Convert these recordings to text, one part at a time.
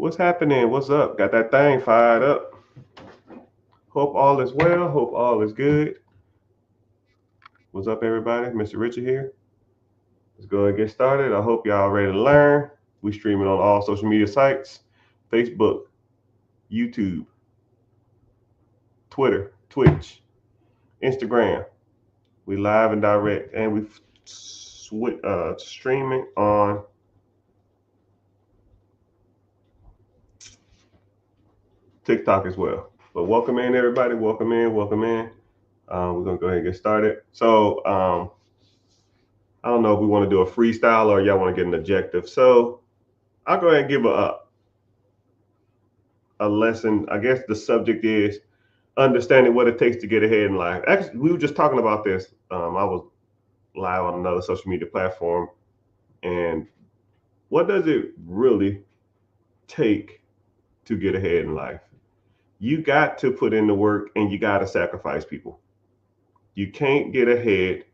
What's happening? What's up? Got that thing fired up. Hope all is well. Hope all is good. What's up, everybody? Mr. Richard here. Let's go and get started. I hope y'all ready to learn. We streaming on all social media sites: Facebook, YouTube, Twitter, Twitch, Instagram. We live and direct, and we streaming on TikTok as well. But welcome in, everybody. Welcome in. Welcome in. We're gonna go ahead and get started. So I don't know if we want to do a freestyle or y'all want to get an objective. So I'll go ahead and give a lesson. I guess the subject is understanding what it takes to get ahead in life. Actually, we were just talking about this. I was live on another social media platform, and what does it really take to get ahead in life? You got to put in the work, and you got to sacrifice people. You can't get ahead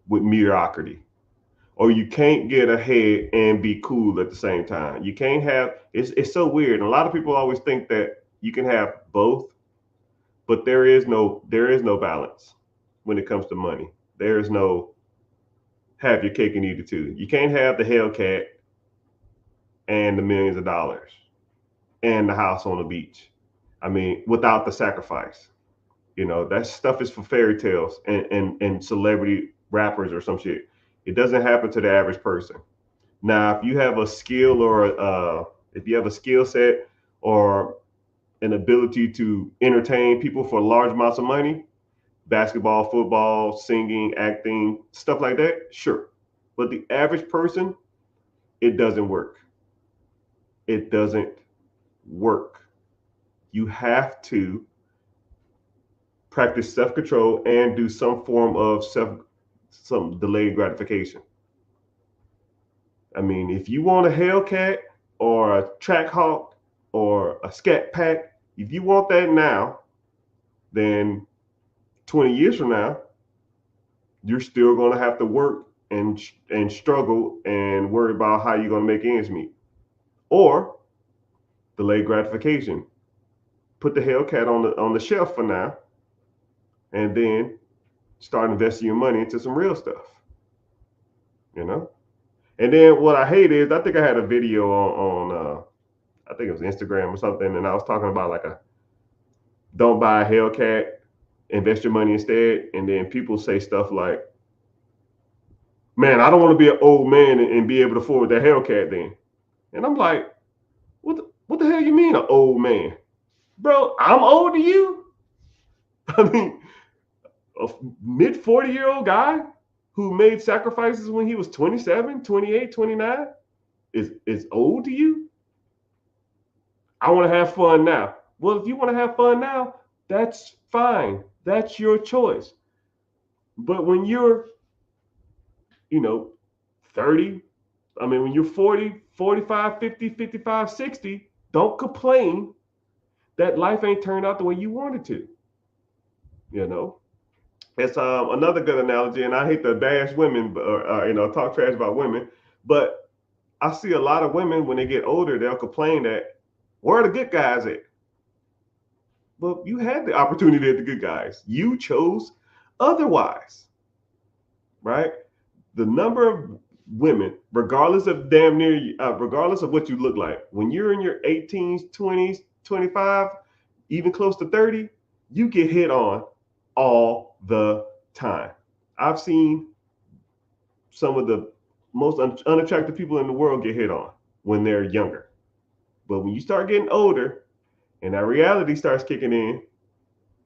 with mediocrity, or you can't get ahead and be cool at the same time. You can't have it's so weird. And a lot of people always think that you can have both, but there is no balance when it comes to money. There is no have your cake and eat it too. You can't have the Hellcat and the millions of dollars and the house on the beach. I mean, without the sacrifice. That stuff is for fairy tales and celebrity rappers or some shit. It doesn't happen to the average person. Now, if you have a skill or if you have a skill set or an ability to entertain people for large amounts of money, basketball, football, singing, acting, stuff like that, sure. But the average person, it doesn't work. It doesn't work. You have to practice self-control and do some form of some delayed gratification. I mean, if you want a Hellcat or a Trackhawk or a Scat Pack, if you want that now, then 20 years from now, you're still going to have to work and struggle and worry about how you're going to make ends meet. Or delayed gratification. Put the Hellcat on the shelf for now, and then start investing your money into some real stuff. You know. And then what I hate is I think I had a video on I think it was Instagram or something, and I was talking about like a don't buy a Hellcat, invest your money instead. And then people say stuff like, "Man, I don't want to be an old man and be able to afford that Hellcat then." And I'm like, what the hell you mean an old man? Bro, I'm old to you? I mean, a mid 40-year-old guy who made sacrifices when he was 27, 28, 29 is old to you? I want to have fun now. Well, if you want to have fun now, that's fine. That's your choice. But when you're, you know, 30, I mean, when you're 40, 45, 50, 55, 60, don't complain that life ain't turned out the way you wanted to. You know, it's another good analogy, and I hate to bash women, or talk trash about women, but I see a lot of women when they get older, they'll complain that where are the good guys at? Well, you had the opportunity at the good guys. You chose otherwise, right? The number of women, regardless of regardless of what you look like, when you're in your 18s, 20s, 25, even close to 30, you get hit on all the time. I've seen some of the most unattractive people in the world get hit on when they're younger. But when you start getting older and that reality starts kicking in,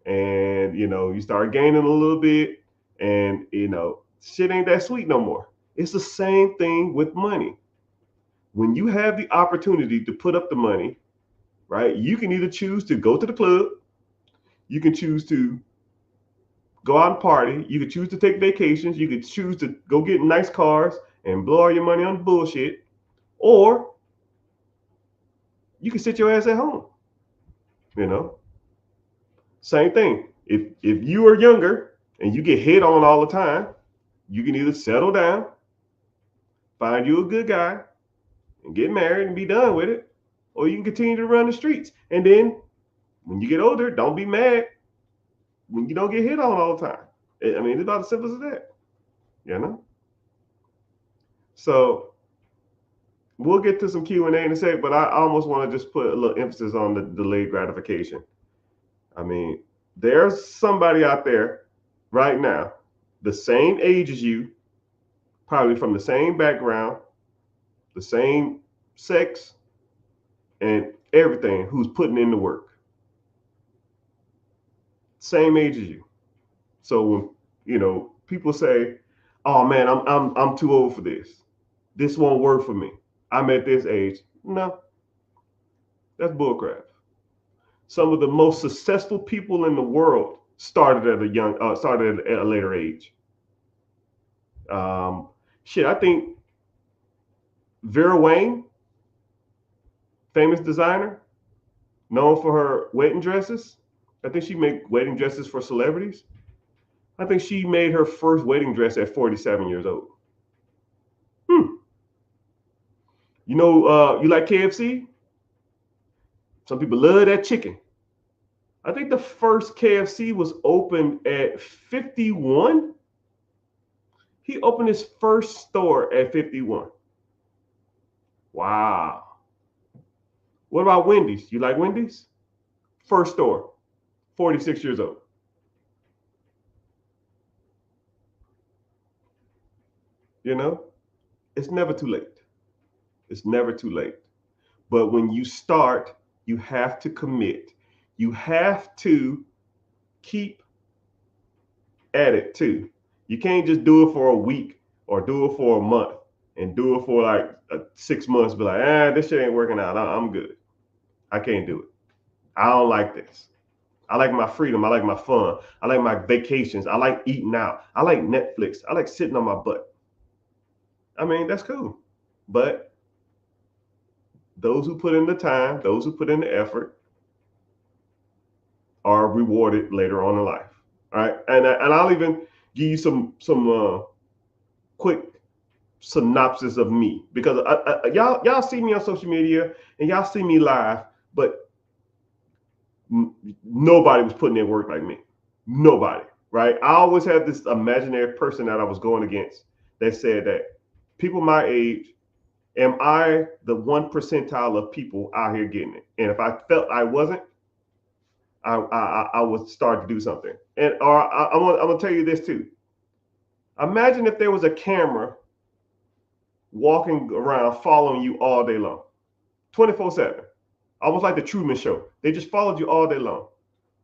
and you start gaining a little bit, and shit ain't that sweet no more. It's the same thing with money. When you have the opportunity to put up the money, right, you can either choose to go to the club, you can choose to go out and party, you can choose to take vacations, you could choose to go get nice cars and blow all your money on bullshit, or you can sit your ass at home. you know Same thing. If you are younger and you get hit on all the time, you can either settle down, find you a good guy, and get married and be done with it, or you can continue to run the streets. And then when you get older, don't be mad when you don't get hit on all the time. I mean, it's about as simple as that, you know. So we'll get to some Q and A in a sec, but I almost want to just put a little emphasis on the delayed gratification. I mean, there's somebody out there right now, the same age as you, probably from the same background, the same sex, and everything, who's putting in the work. Same age as you. So when people say, "Oh man, I'm too old for this. This won't work for me. I'm at this age." No, that's bullcrap. Some of the most successful people in the world started at a later age. Um, I think Vera Wang, famous designer, known for her wedding dresses. I think she made wedding dresses for celebrities. I think she made her first wedding dress at 47 years old. Hmm. You like KFC? Some people love that chicken. I think the first KFC was opened at 51. He opened his first store at 51. Wow. What about Wendy's? You like Wendy's? First store, 46 years old. You know, it's never too late. It's never too late. But when you start, you have to commit. You have to keep at it too. You can't just do it for a week or do it for a month and do it for like 6 months. Be like, this shit ain't working out. I'm good. I can't do it. I don't like this. I like my freedom. I like my fun. I like my vacations. I like eating out. I like Netflix. I like sitting on my butt. I mean, that's cool. But those who put in the time, those who put in the effort are rewarded later on in life. All right. And I'll even give you some quick synopsis of me, because y'all see me on social media and y'all see me live, but nobody was putting in work like me. Nobody, right? I always had this imaginary person that I was going against that said that people my age, am I the 1% of people out here getting it? And if I felt I wasn't, I would start to do something. And I'm gonna tell you this too. Imagine if there was a camera walking around following you all day long, 24/7, almost like the Truman Show. They just followed you all day long.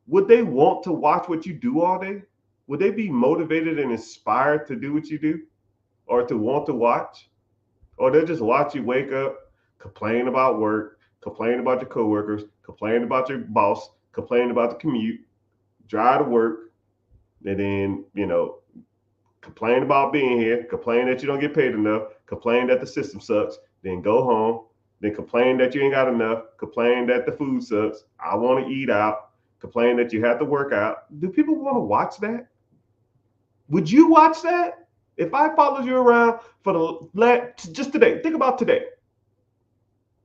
Would they want to watch what you do all day? Would they be motivated and inspired to do what you do, or to want to watch? Or they'll just watch you wake up, complain about work, complain about your coworkers, complain about your boss, complain about the commute, drive to work, and then, complain about being here, complain that you don't get paid enough, complain that the system sucks, then go home, then complain that you ain't got enough, complain that the food sucks, I want to eat out, complain that you have to work out. Do people want to watch that? Would you watch that? If I followed you around for just today, think about today.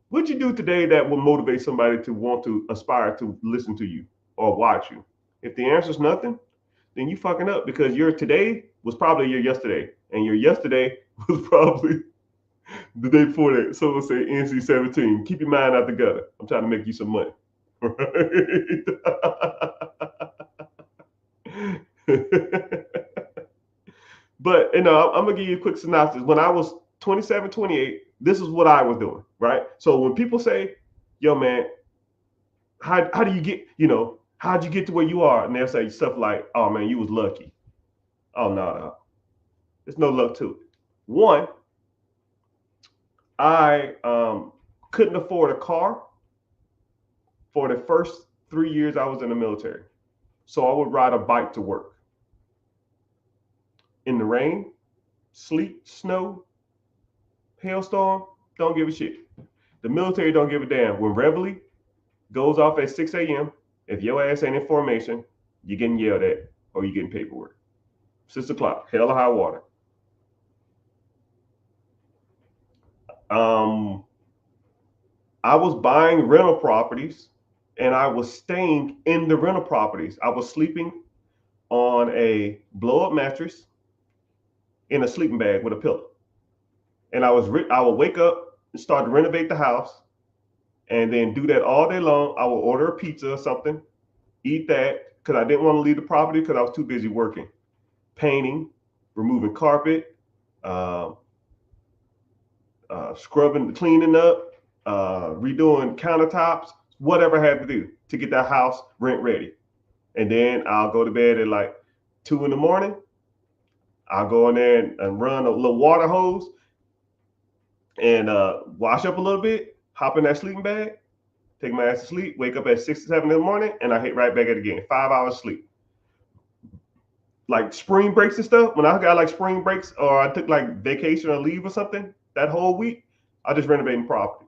What'd you do today that would motivate somebody to want to aspire to listen to you or watch you? If the answer is nothing, then you fucking up, because your today was probably your yesterday, and your yesterday was probably the day before that. Someone say NC-17. Keep your mind out the gutter. I'm trying to make you some money. Right? But I'm gonna give you a quick synopsis. When I was 27, 28, this is what I was doing, right? So when people say, "Yo, man, how do you get, how'd you get to where you are?" And they'll say stuff like, "Oh man, you was lucky." Oh no, there's no luck to it. One, I couldn't afford a car for the first 3 years I was in the military, so I would ride a bike to work in the rain, sleet, snow, hailstorm. Don't give a shit. The military don't give a damn. When Reveille goes off at 6 a.m., if your ass ain't in formation, you're getting yelled at or you're getting paperwork. 6 o'clock, hell or high water. I was buying rental properties and I was staying in the rental properties. I was sleeping on a blow up mattress in a sleeping bag with a pillow. And I would wake up and start to renovate the house and then do that all day long. I would order a pizza or something, eat that because I didn't want to leave the property because I was too busy working, painting, removing carpet, uh, scrubbing, cleaning up, redoing countertops, whatever I had to do to get that house rent ready. And then I'll go to bed at like 2 in the morning. I'll go in there and run a little water hose and wash up a little bit, hop in that sleeping bag, take my ass to sleep, wake up at 6 or 7 in the morning, and I hit right back at it again. 5 hours sleep. Like spring breaks and stuff, when I got like spring breaks or I took like vacation or leave or something, that whole week, I just renovating properties.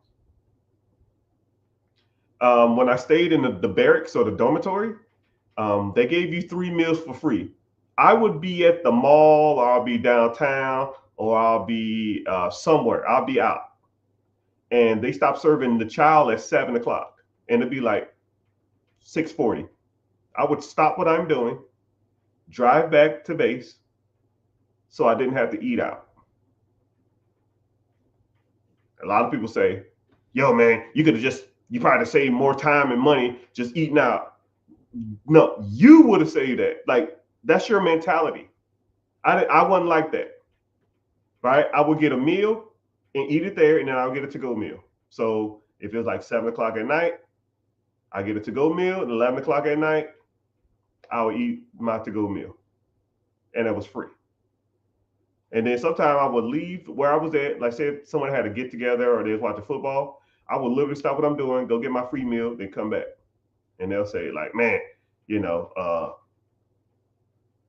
When I stayed in the barracks or the dormitory, they gave you 3 meals for free. I would be at the mall, or I'll be downtown, or I'll be somewhere. I'll be out, and they stopped serving the child at 7 o'clock, and it'd be like 6:40. I would stop what I'm doing, drive back to base, so I didn't have to eat out. A lot of people say, "Yo, man, you probably saved more time and money just eating out." No, you would have saved that. Like that's your mentality. I wasn't like that, right? I would get a meal and eat it there, and then I'll get a to-go meal. So if it was like 7 o'clock at night, I get a to-go meal. At 11 o'clock at night, I would eat my to-go meal, and it was free. And then sometimes I would leave where I was at. Like say if someone had a get together or they was watching football, I would literally stop what I'm doing, go get my free meal, then come back. And they'll say like, "Man, you know,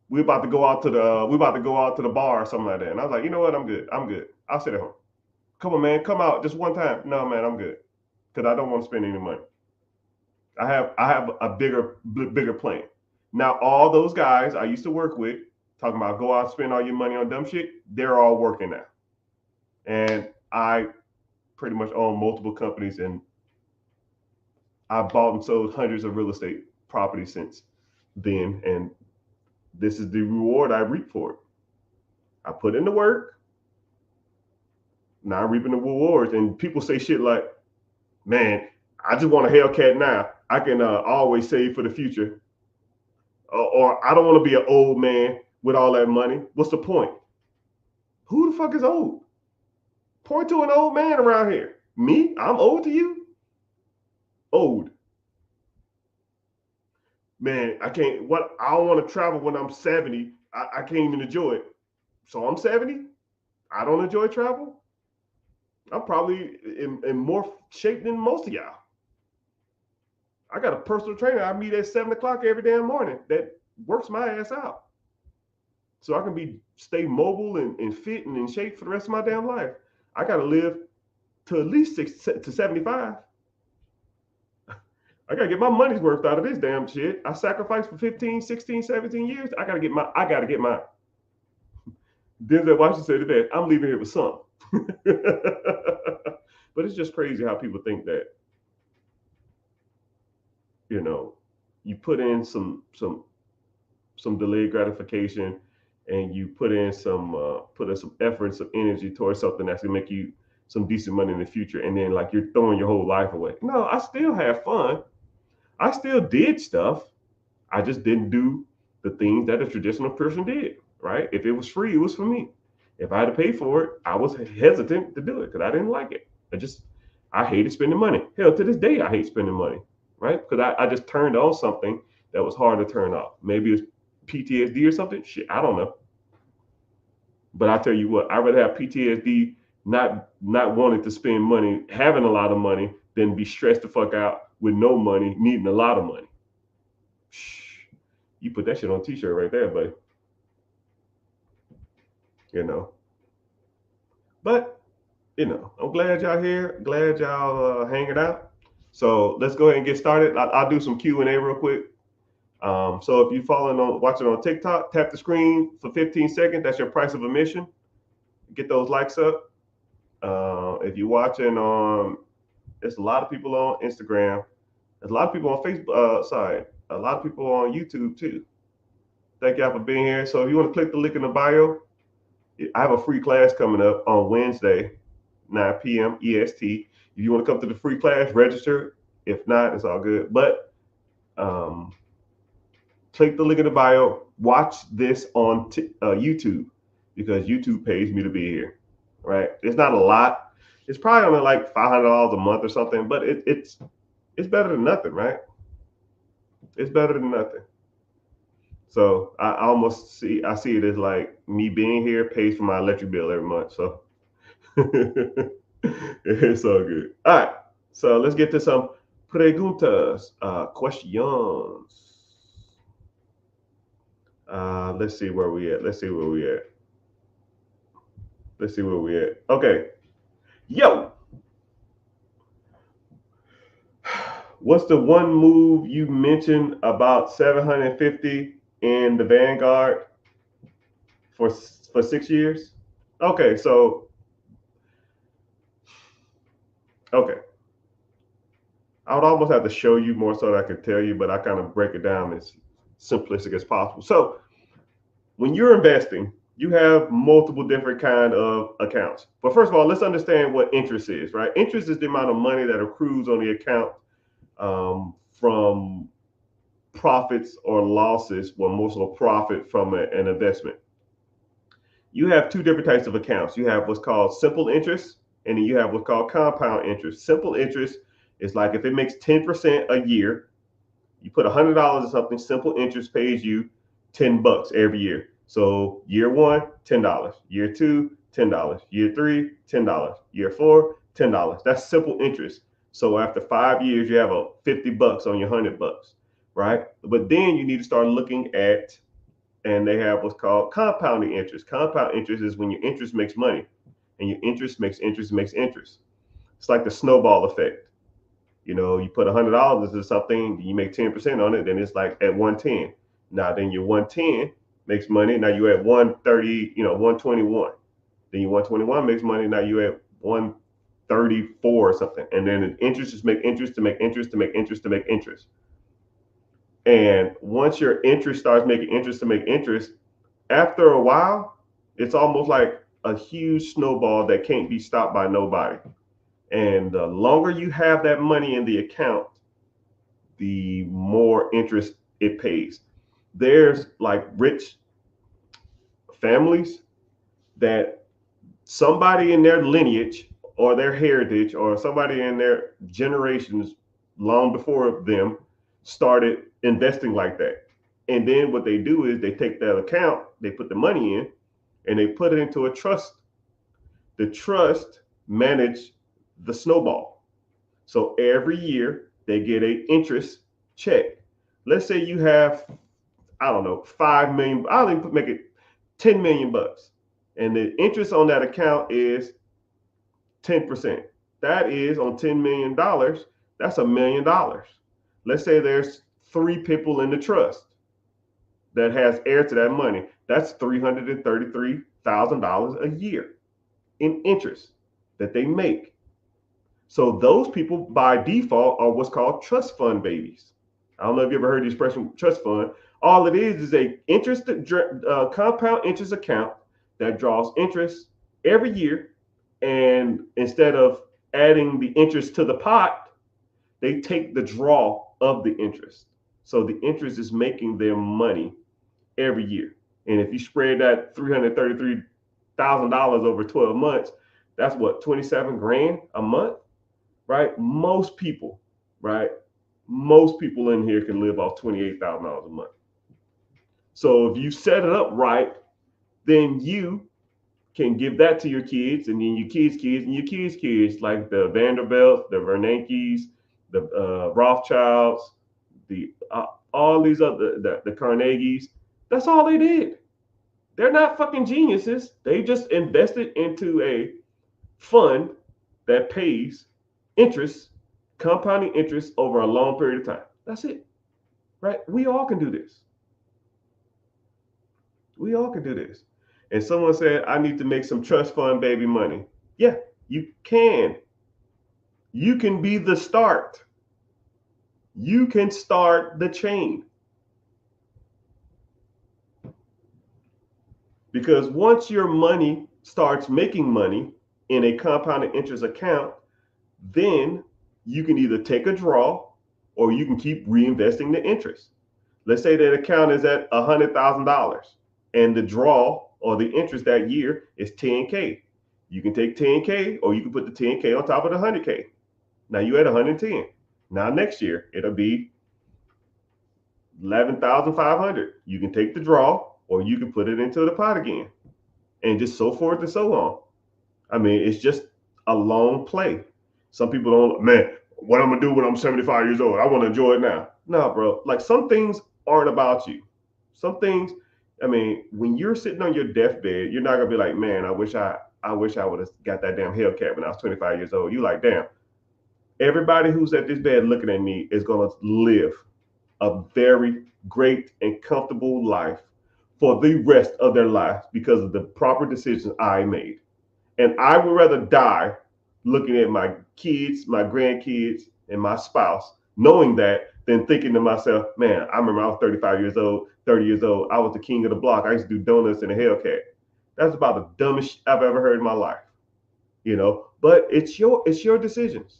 we about to go out to the bar or something like that." And I was like, "You know what? I'm good. I'm good. I'll sit at home. Come on, man, come out just one time." "No, man, I'm good because I don't want to spend any money. I have a bigger plan." Now all those guys I used to work with talking about go out and spend all your money on dumb shit, they're all working now, and I pretty much own multiple companies, and I bought and sold hundreds of real estate properties since then, and this is the reward I reap for it. I put in the work, now I'm reaping the rewards. And people say shit like, "Man, I just want a Hellcat now. I can always save for the future," or "I don't want to be an old man with all that money." What's the point? Who the fuck is old? Point to an old man around here. Me? I'm old to you? Old. Man, I can't. What? I don't want to travel when I'm 70. I can't even enjoy it. So I'm 70. I don't enjoy travel. I'm probably in more shape than most of y'all. I got a personal trainer I meet at 7 o'clock every damn morning that works my ass out. So I can stay mobile and fit and in shape for the rest of my damn life. I gotta live to at least 6 to 75. I gotta get my money's worth out of this damn shit. I sacrificed for 15, 16, 17 years. I gotta get mine. Denzel Washington said it best, "I'm leaving here with some." But it's just crazy how people think that, you know, you put in some delayed gratification, and you put in some effort, some energy towards something that's gonna make you some decent money in the future, and then like you're throwing your whole life away. No, I still have fun. I still did stuff. I just didn't do the things that a traditional person did. Right? If it was free, it was for me. If I had to pay for it, I was hesitant to do it because I didn't like it. I hated spending money. Hell, to this day, I hate spending money. Right? Because I just turned on something that was hard to turn off. Maybe it's PTSD or something. Shit, I don't know. But I tell you what, I'd rather have PTSD, not wanting to spend money, having a lot of money, than be stressed the fuck out with no money, needing a lot of money. You put that shit on a t-shirt right there, buddy. You know. But I'm glad y'all here. Glad y'all hanging out. So let's go ahead and get started. I'll do some Q&A real quick. So if you're watching on TikTok, tap the screen for 15 seconds. That's your price of admission. Get those likes up. If you're watching on There's a lot of people on Instagram. There's a lot of people on Facebook. A lot of people on YouTube too. Thank y'all for being here. So if you want to click the link in the bio, I have a free class coming up on Wednesday, 9 p.m. EST. If you want to come to the free class, register. If not, it's all good. But um, click the link in the bio. Watch this on YouTube because YouTube pays me to be here. Right? It's not a lot. It's probably only like $500 a month or something, but it's better than nothing, right? It's better than nothing. So I see it as like me being here pays for my electric bill every month. So it's all good. All right. So let's get to some preguntas, questions. Let's see where we at. Okay. Yo, what's the one move you mentioned about 750 in the Vanguard for 6 years? Okay, so okay. I would almost have to show you more so that I could tell you, but I kind of break it down as simplistic as possible. So when you're investing, you have multiple different kind of accounts. But first of all, let's understand what interest is, right? Interest is the amount of money that accrues on the account from profits or losses, well, most of a profit from an investment. You have two different types of accounts. You have what's called simple interest, and then you have what's called compound interest. Simple interest is like if it makes 10% a year, you put $100 in something, simple interest pays you $10 every year. So year one, $10. Year two, $10. Year three, $10. Year four, $10. That's simple interest. So after 5 years, you have a $50 on your $100, right? But then you need to start looking at, and they have what's called compounding interest. Compound interest is when your interest makes money, and your interest makes interest makes interest. It's like the snowball effect. You put $100 into something, you make 10% on it, then it's like at 110. Now then your 110 makes money. Now you at 130, 121. Then your 121 makes money. Now you at 134 or something. And then interest just make interest to make interest to make interest to make interest. And once your interest starts making interest to make interest, after a while, it's almost like a huge snowball that can't be stopped by nobody. And the longer you have that money in the account, the more interest it pays. There's like rich families that somebody in their lineage or their heritage or somebody in their generations long before them started investing like that. And then what they do is they take that account, they put the money in, and they put it into a trust. The trust manage the snowball. So every year they get a interest check. Let's say you have, I don't know, 5 million. I'll even make it 10 million bucks, and the interest on that account is 10%. That is on $10 million. That's $1 million. Let's say there's 3 people in the trust that has heir to that money. That's $333,000 a year in interest that they make. So those people by default are what's called trust fund babies. I don't know if you ever heard the expression trust fund. All it is a compound interest account that draws interest every year, and instead of adding the interest to the pot, they take the draw of the interest. So the interest is making their money every year. And if you spread that $333,000 over 12 months, that's what, 27 grand a month, right? Most people, right? Most people in here can live off $28,000 a month. So if you set it up right, then you can give that to your kids, and then your kids' kids, and your kids' kids, like the Vanderbilts, the Bernankes, the Rothschilds, the all these other the Carnegies. That's all they did. They're not fucking geniuses. They just invested into a fund that pays interest, compounding interest over a long period of time. That's it, right? We all can do this. We all can do this. And someone said, I need to make some trust fund baby money. Yeah, you can. You can be the start. You can start the chain. Because once your money starts making money in a compounded interest account, then you can either take a draw or you can keep reinvesting the interest. Let's say that account is at $100,000 and the draw or the interest that year is 10K. You can take 10K or you can put the 10K on top of the 100K. Now you're at 110. Now next year it'll be 11,500. You can take the draw or you can put it into the pot again, and just so forth and so on. I mean, it's just a long play. Some people don't, man, what I'm gonna do when I'm 75 years old? I want to enjoy it now. No, bro. Like, some things aren't about you. Some things, I mean, when you're sitting on your deathbed, you're not gonna be like, man, I wish I would have got that damn Hellcat when I was 25 years old. You like, damn. Everybody who's at this bed looking at me is gonna live a very great and comfortable life for the rest of their lives because of the proper decisions I made. And I would rather die looking at my kids, my grandkids, and my spouse, knowing that, than thinking to myself, man, I remember I was 35 years old, 30 years old. I was the king of the block. I used to do donuts in a Hellcat. That's about the dumbest shit I've ever heard in my life. But it's your decisions.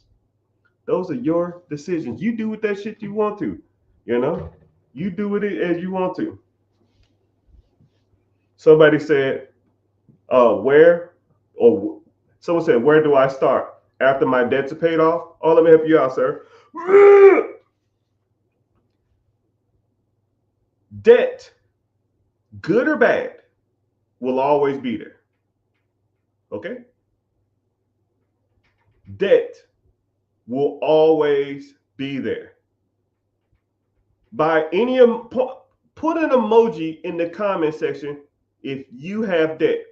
Those are your decisions. You do with that shit you want to, you know. You do with it as you want to. Somebody said, where, or someone said, where do I start after my debts are paid off? Oh, let me help you out, sir. Debt, good or bad, will always be there. Okay? Debt will always be there. By any, put an emoji in the comment section if you have debt.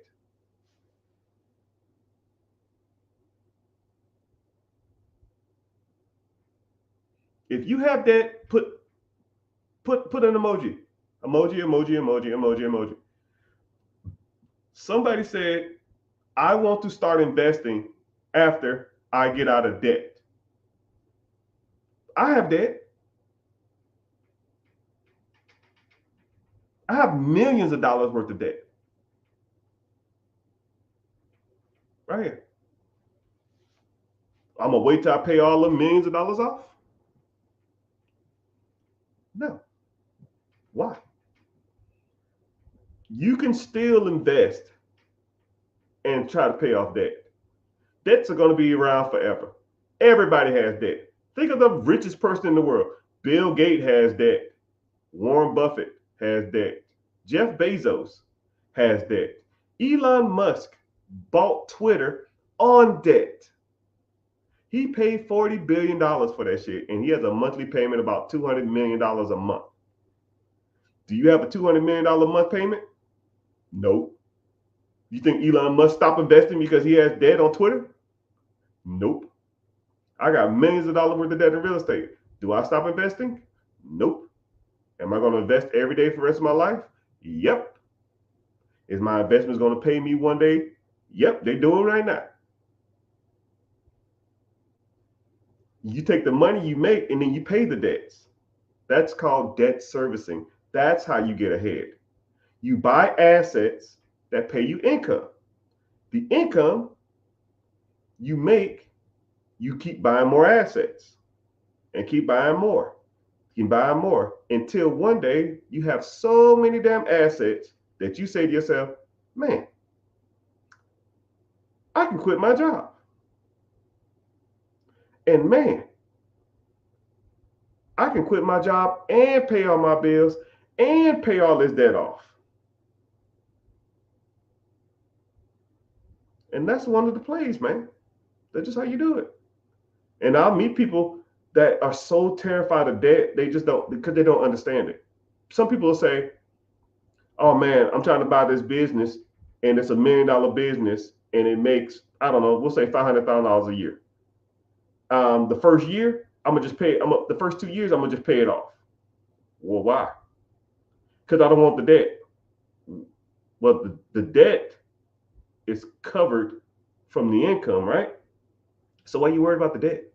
If you have debt, put an emoji. Emoji, emoji, emoji, emoji, emoji. Somebody said, I want to start investing after I get out of debt. I have debt. I have millions of dollars worth of debt. Right here. I'm going to wait till I pay all the millions of dollars off? No. Why? You can still invest and try to pay off debt. Debts are going to be around forever. Everybody has debt. Think of the richest person in the world. Bill Gates has debt. Warren Buffett has debt. Jeff Bezos has debt. Elon Musk bought Twitter on debt. He paid $40 billion for that shit, and he has a monthly payment of about $200 million a month. Do you have a $200 million a month payment? Nope. You think Elon Musk stopped investing because he has debt on Twitter? Nope. I got millions of dollars worth of debt in real estate. Do I stop investing? Nope. Am I going to invest every day for the rest of my life? Yep. Is my investments going to pay me one day? Yep, they're doing right now. You take the money you make and then you pay the debts. That's called debt servicing. That's how you get ahead. You buy assets that pay you income. The income you make, you keep buying more assets and keep buying more. You can buy more until one day you have so many damn assets that you say to yourself, man, I can quit my job. And man, I can quit my job and pay all my bills and pay all this debt off. And that's one of the plays, man. That's just how you do it. And I'll meet people that are so terrified of debt, they just don't, because they don't understand it. Some people will say, oh man, I'm trying to buy this business and it's $1 million business and it makes, I don't know, we'll say $500,000 a year. The first year, I'm gonna just pay. The first 2 years, I'm gonna just pay it off. Well, why? Because I don't want the debt. Well, the debt is covered from the income, right? So why are you worried about the debt?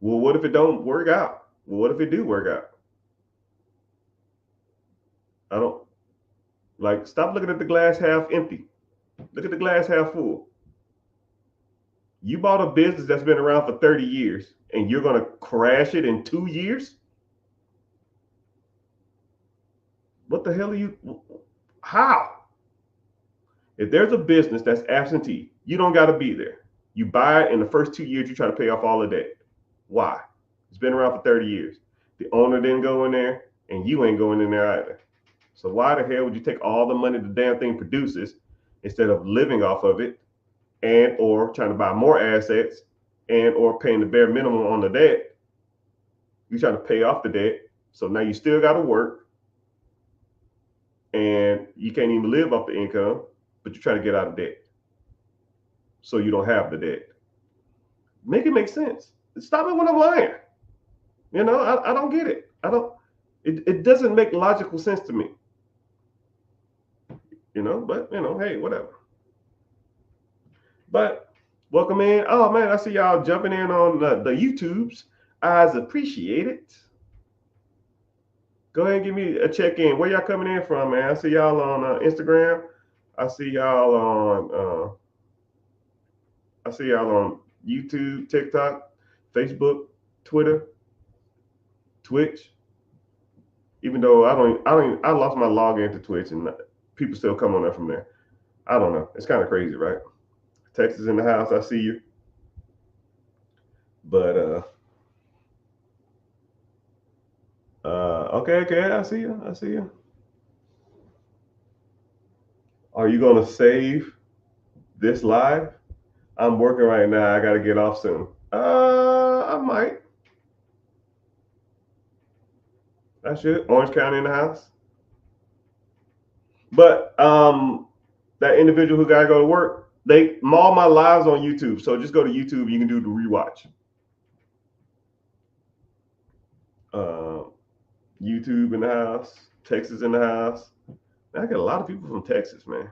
Well, what if it don't work out? Well, what if it do work out? I don't like stop looking at the glass half empty. Look at the glass half full. You bought a business that's been around for 30 years and you're going to crash it in 2 years? What the hell are you? How? If there's a business that's absentee, you don't got to be there. You buy it in the first 2 years, you try to pay off all the debt. Why? It's been around for 30 years. The owner didn't go in there and you ain't going in there either. So why the hell would you take all the money the damn thing produces instead of living off of it and or trying to buy more assets and or paying the bare minimum on the debt? You're trying to pay off the debt. So now you still got to work and you can't even live off the income, but you're trying to get out of debt. So you don't have the debt. Make it make sense. Stop it when I'm lying. You know, I don't get it. It doesn't make logical sense to me. You know, but you know, hey, whatever. But welcome in. Oh man, I see y'all jumping in on the YouTubes. I appreciate it. Go ahead and give me a check-in. Where y'all coming in from, man? I see y'all on Instagram. I see y'all on YouTube, TikTok, Facebook, Twitter, Twitch. Even though I lost my login to Twitch and people still come on there from there. I don't know. It's kind of crazy, right? Texas in the house. I see you. But okay, I see you. Are you gonna save this live? I'm working right now. I gotta get off soon. I might. I should. Orange County in the house. But that individual who gotta go to work, all my lives on YouTube. So just go to YouTube. You can do the rewatch. YouTube in the house. Texas in the house. I get a lot of people from Texas, man.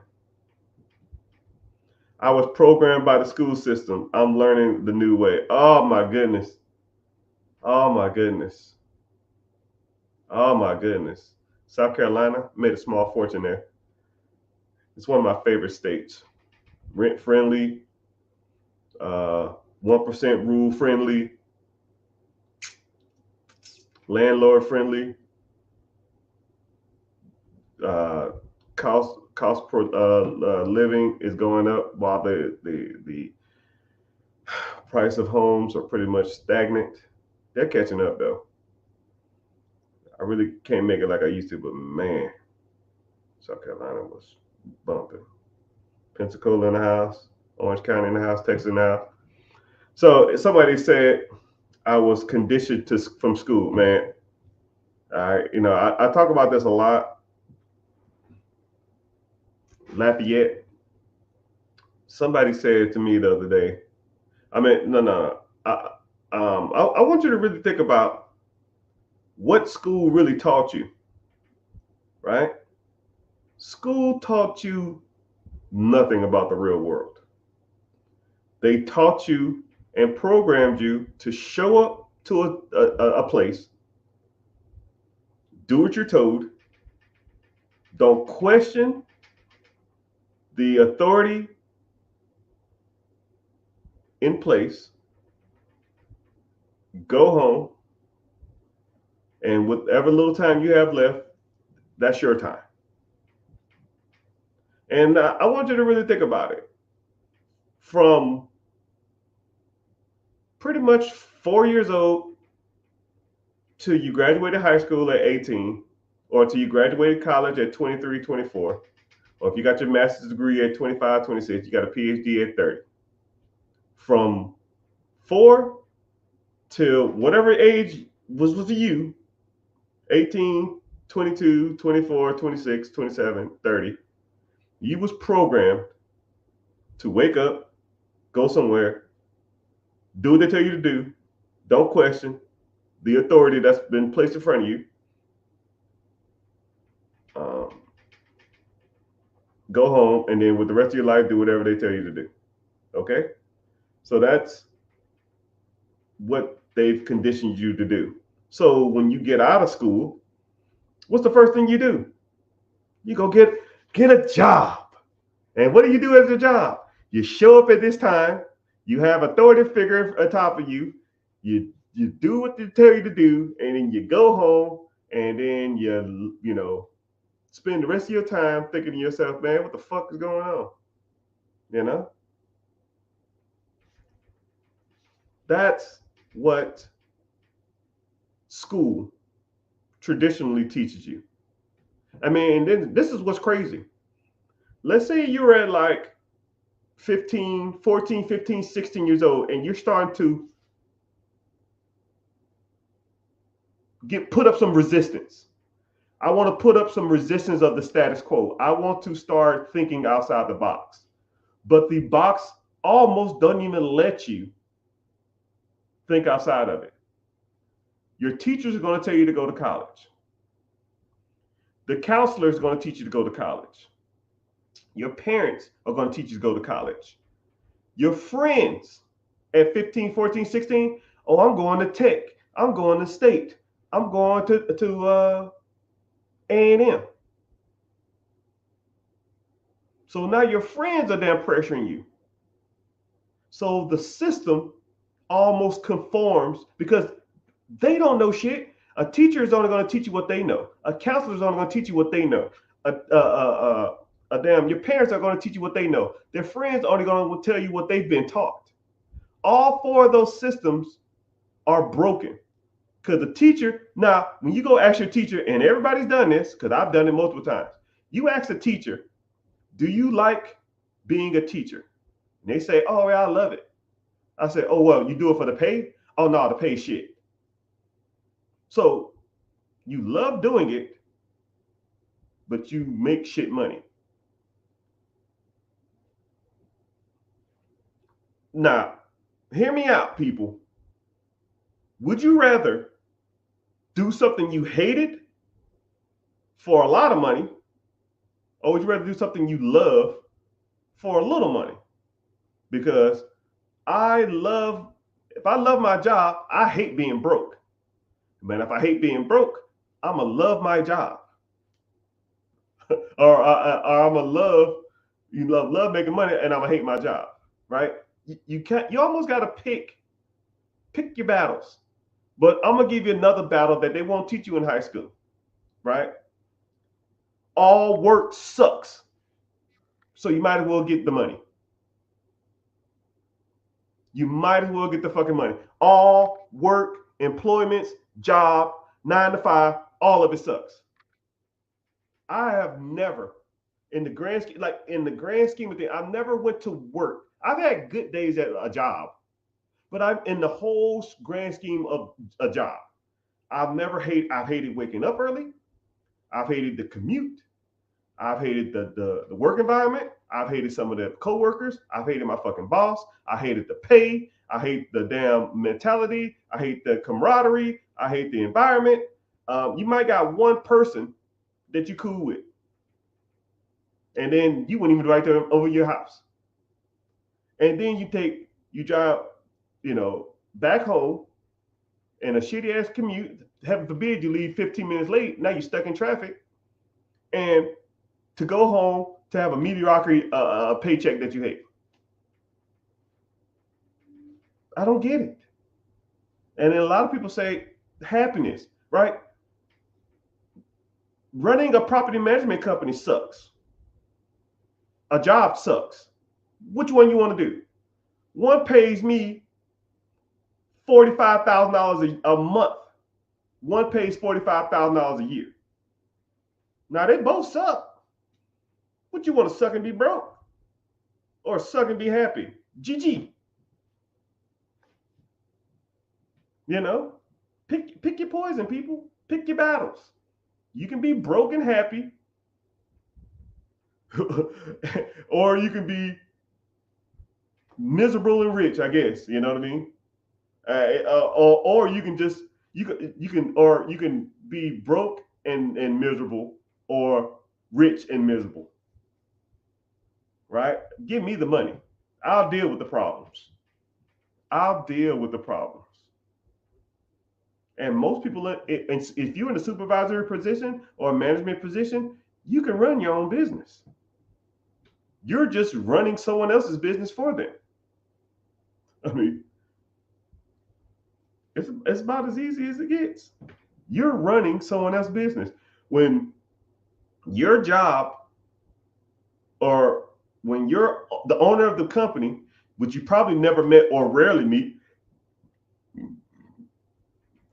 I was programmed by the school system. I'm learning the new way. Oh my goodness. Oh my goodness. Oh my goodness. South Carolina made a small fortune there. It's one of my favorite states. Rent friendly, 1% rule friendly, landlord friendly. Cost per living is going up while the price of homes are pretty much stagnant. They're catching up though. I really can't make it like I used to, but man, South Carolina was bumping. Pensacola in the house, Orange County in the house, Texas in the house. So somebody said I was conditioned from school, man. I talk about this a lot. Lafayette. Somebody said to me the other day. I mean, no. I want you to really think about what school really taught you, right? School taught you nothing about the real world. They taught you and programmed you to show up to a place, do what you're told, don't question the authority in place, go home, and whatever little time you have left, that's your time. And I want you to really think about it. From pretty much 4 years old till you graduated high school at 18, or till you graduated college at 23, 24, or if you got your master's degree at 25, 26, you got a PhD at 30. From 4 till whatever age was for you, 18, 22, 24, 26, 27, 30, you was programmed to wake up, go somewhere, do what they tell you to do, don't question the authority that's been placed in front of you. Go home, and then with the rest of your life, do whatever they tell you to do. Okay? So that's what they've conditioned you to do. So when you get out of school, what's the first thing you do? You go get a job. And what do you do as a job? You show up at this time. You have authority figure atop of you. You do what they tell you to do, and then you go home, and then you spend the rest of your time thinking to yourself, man, what the fuck is going on? You know, that's what school traditionally teaches you. I mean, and then this is what's crazy. Let's say you're at like 15, 14, 15, 16 years old, and you're starting to put up some resistance. I want to put up some resistance of the status quo. I want to start thinking outside the box. But the box almost doesn't even let you think outside of it. Your teachers are going to tell you to go to college. The counselor is going to teach you to go to college. Your parents are going to teach you to go to college. Your friends at 15, 14, 16, oh, I'm going to tech. I'm going to state. I'm going to A&M. So now your friends are damn pressuring you. So the system almost conforms because they don't know shit. A teacher is only going to teach you what they know. A counselor is only going to teach you what they know. Your parents are going to teach you what they know. Their friends are only going to tell you what they've been taught. All four of those systems are broken. Because the teacher, now, when you go ask your teacher, and everybody's done this, because I've done it multiple times, you ask the teacher, do you like being a teacher? And they say, oh, yeah, I love it. I say, oh, well, you do it for the pay? Oh, no, the pay shit. So you love doing it, but you make shit money. Now, hear me out, people. Would you rather do something you hated for a lot of money, or would you rather do something you love for a little money? Because if I love my job, I hate being broke. Man, if I hate being broke, I'm going to love my job. or I'm going to love making money, and I'm going to hate my job, right? You almost got to pick your battles. But I'm going to give you another battle that they won't teach you in high school, right? All work sucks. So you might as well get the money. You might as well get the fucking money. All work, employments, job, 9 to 5, all of it sucks. I have never, in the grand scheme of things, I've never went to work. I've had good days at a job, but I'm in the whole grand scheme of a job. I've hated waking up early. I've hated the commute. I've hated the work environment. I've hated some of the coworkers. I've hated my fucking boss. I hated the pay. I hate the damn mentality. I hate the camaraderie. I hate the environment. You might got one person that you cool with, and then you wouldn't even right there over your house. And then you drive, back home in a shitty ass commute. Heaven forbid you leave 15 minutes late. Now you're stuck in traffic, and to go home to have a mediocre paycheck that you hate. I don't get it. And then a lot of people say happiness, right? Running a property management company sucks. A job sucks. Which one you want to do? One pays me $45,000 a month. One pays $45,000 a year. Now they both suck. What you want to suck and be broke? Or suck and be happy? GG. Pick your poison, people. Pick your battles. You can be broke and happy, or you can be miserable and rich, I guess. You know what I mean? Or you can be broke and miserable, or rich and miserable. Right? Give me the money. I'll deal with the problems. And most people, if you're in a supervisory position or a management position, you can run your own business. You're just running someone else's business for them. I mean, it's about as easy as it gets. You're running someone else's business. When your job, or when you're the owner of the company, which you probably never met or rarely meet,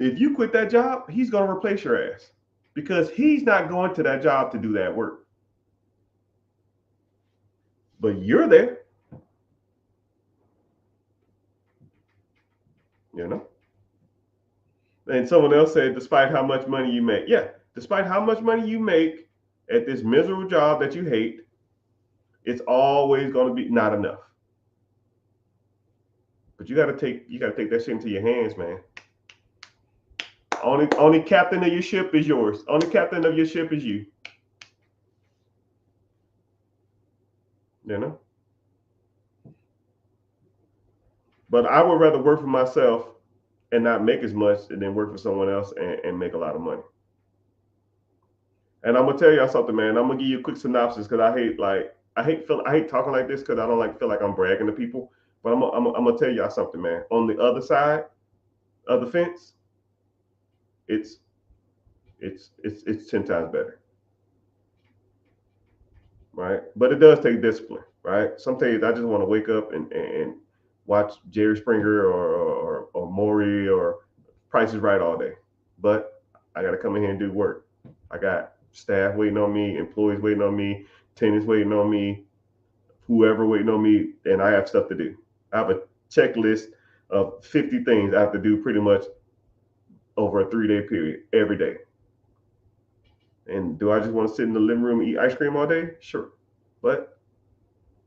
if you quit that job, he's going to replace your ass because he's not going to that job to do that work. But you're there, you know. And someone else said, despite how much money you make. Yeah, despite how much money you make at this miserable job that you hate, it's always going to be not enough. But you got to take that shit into your hands, man. Only captain of your ship is yours. Only captain of your ship is you. You know. But I would rather work for myself and not make as much than work for someone else and make a lot of money. And I'm gonna tell y'all something, man. I'm gonna give you a quick synopsis because I hate talking like this because I don't feel like I'm bragging to people. But I'm gonna tell y'all something, man. On the other side of the fence, it's 10 times better, right? But it does take discipline, right? Some days I just want to wake up and watch Jerry Springer or Maury or Price is Right all day. But I got to come in here and do work. I got staff waiting on me, employees waiting on me, tenants waiting on me, whoever waiting on me, and I have stuff to do. I have a checklist of 50 things I have to do pretty much over a 3-day period every day. And do I just want to sit in the living room and eat ice cream all day? Sure. But